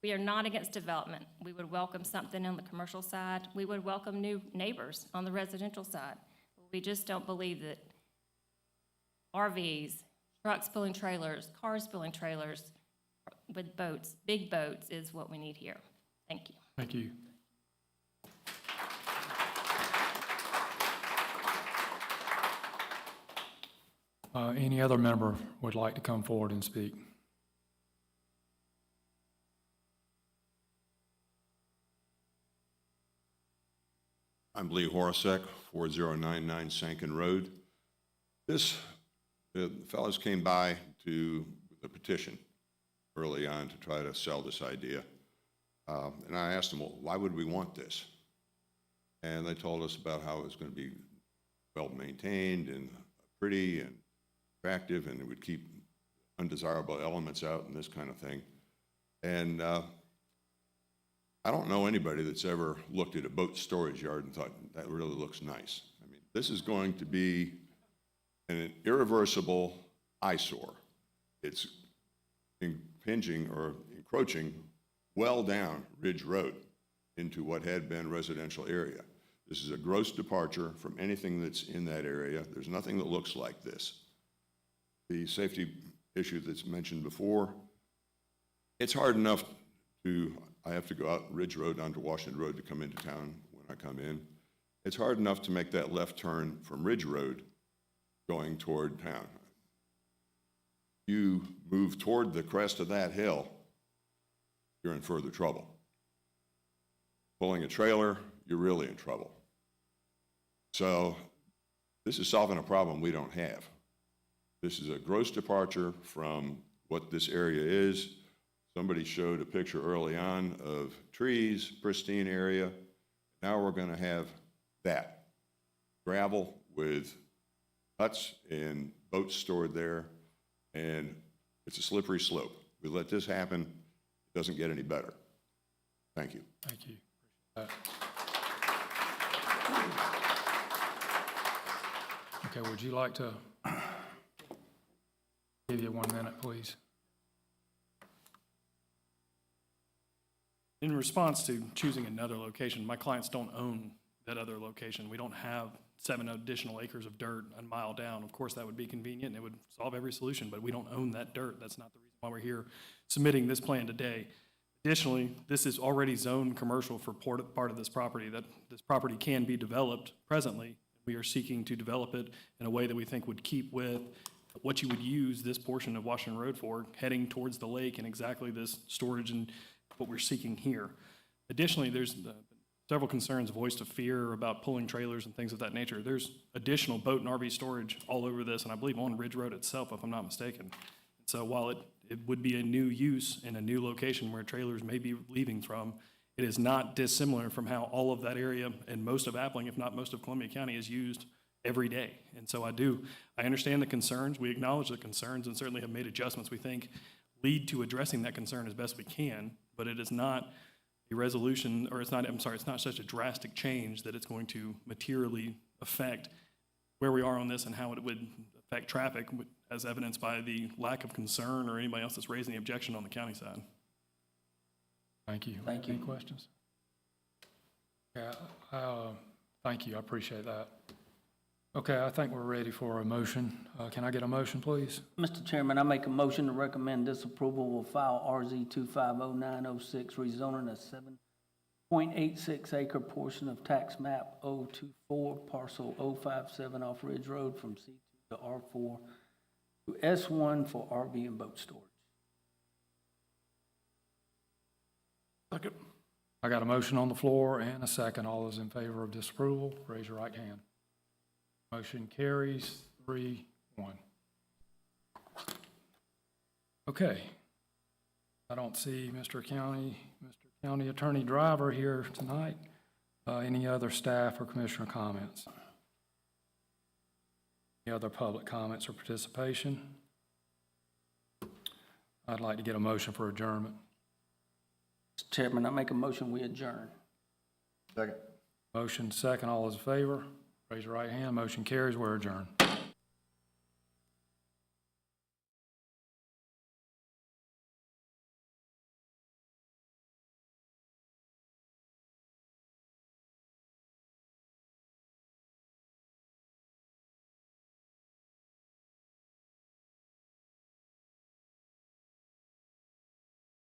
We are not against development. We would welcome something on the commercial side. We would welcome new neighbors on the residential side. We just don't believe that RVs, trucks pulling trailers, cars pulling trailers with boats, big boats, is what we need here. Thank you. Thank you. Any other member would like to come forward and speak? I'm Lee Horacek, 4099 Sankin Road. The fellows came by with a petition early on to try to sell this idea. And I asked them, well, why would we want this? And they told us about how it was going to be well-maintained and pretty and attractive, and it would keep undesirable elements out and this kind of thing. And I don't know anybody that's ever looked at a boat storage yard and thought, that really looks nice. I mean, this is going to be an irreversible eyesore. It's impinging or encroaching well down Ridge Road into what had been residential area. This is a gross departure from anything that's in that area. There's nothing that looks like this. The safety issue that's mentioned before, it's hard enough I have to go out Ridge Road onto Washington Road to come into town when I come in. It's hard enough to make that left turn from Ridge Road going toward town. You move toward the crest of that hill, you're in further trouble. Pulling a trailer, you're really in trouble. So this is solving a problem we don't have. This is a gross departure from what this area is. Somebody showed a picture early on of trees, pristine area. Now we're going to have that. Gravel with huts and boats stored there, and it's a slippery slope. We let this happen, it doesn't get any better. Thank you. Thank you. Appreciate that. Okay, would you like to give you 1 minute, please? In response to choosing another location, my clients don't own that other location. We don't have 7 additional acres of dirt a mile down. Of course, that would be convenient and it would solve every solution, but we don't own that dirt. That's not the reason why we're here submitting this plan today. Additionally, this is already zoned commercial for part of this property, that this property can be developed presently. We are seeking to develop it in a way that we think would keep with what you would use this portion of Washington Road for, heading towards the lake and exactly this storage and what we're seeking here. Additionally, there's several concerns voiced of fear about pulling trailers and things of that nature. There's additional boat and RV storage all over this, and I believe on Ridge Road itself, if I'm not mistaken. So while it would be a new use in a new location where trailers may be leaving from, it is not dissimilar from how all of that area and most of Appling, if not most of Columbia County, is used every day. And so I understand the concerns, we acknowledge the concerns, and certainly have made adjustments we think lead to addressing that concern as best we can, but it is not a resolution, or it's not such a drastic change that it's going to materially affect where we are on this and how it would affect traffic, as evidenced by the lack of concern or anybody else that's raising the objection on the county side. Thank you. Thank you. Any questions? Yeah, thank you, I appreciate that. Okay, I think we're ready for a motion. Can I get a motion, please? Mr. Chairman, I make a motion to recommend disapproval of file RZ 250906, rezoning a 7.86 acre portion of tax map 024, parcel 057 off Ridge Road from C2 to R4 to S1 for RV and boat storage. Second. I got a motion on the floor and a second. All those in favor of disapproval, raise your right hand. Motion carries 3-1. Okay. I don't see Mr. County Attorney Driver here tonight. Any other staff or commissioner comments? Any other public comments or participation? I'd like to get a motion for adjournment. Mr. Chairman, I make a motion, we adjourn. Second. Motion second, all those in favor, raise your right hand. Motion carries, we're adjourned.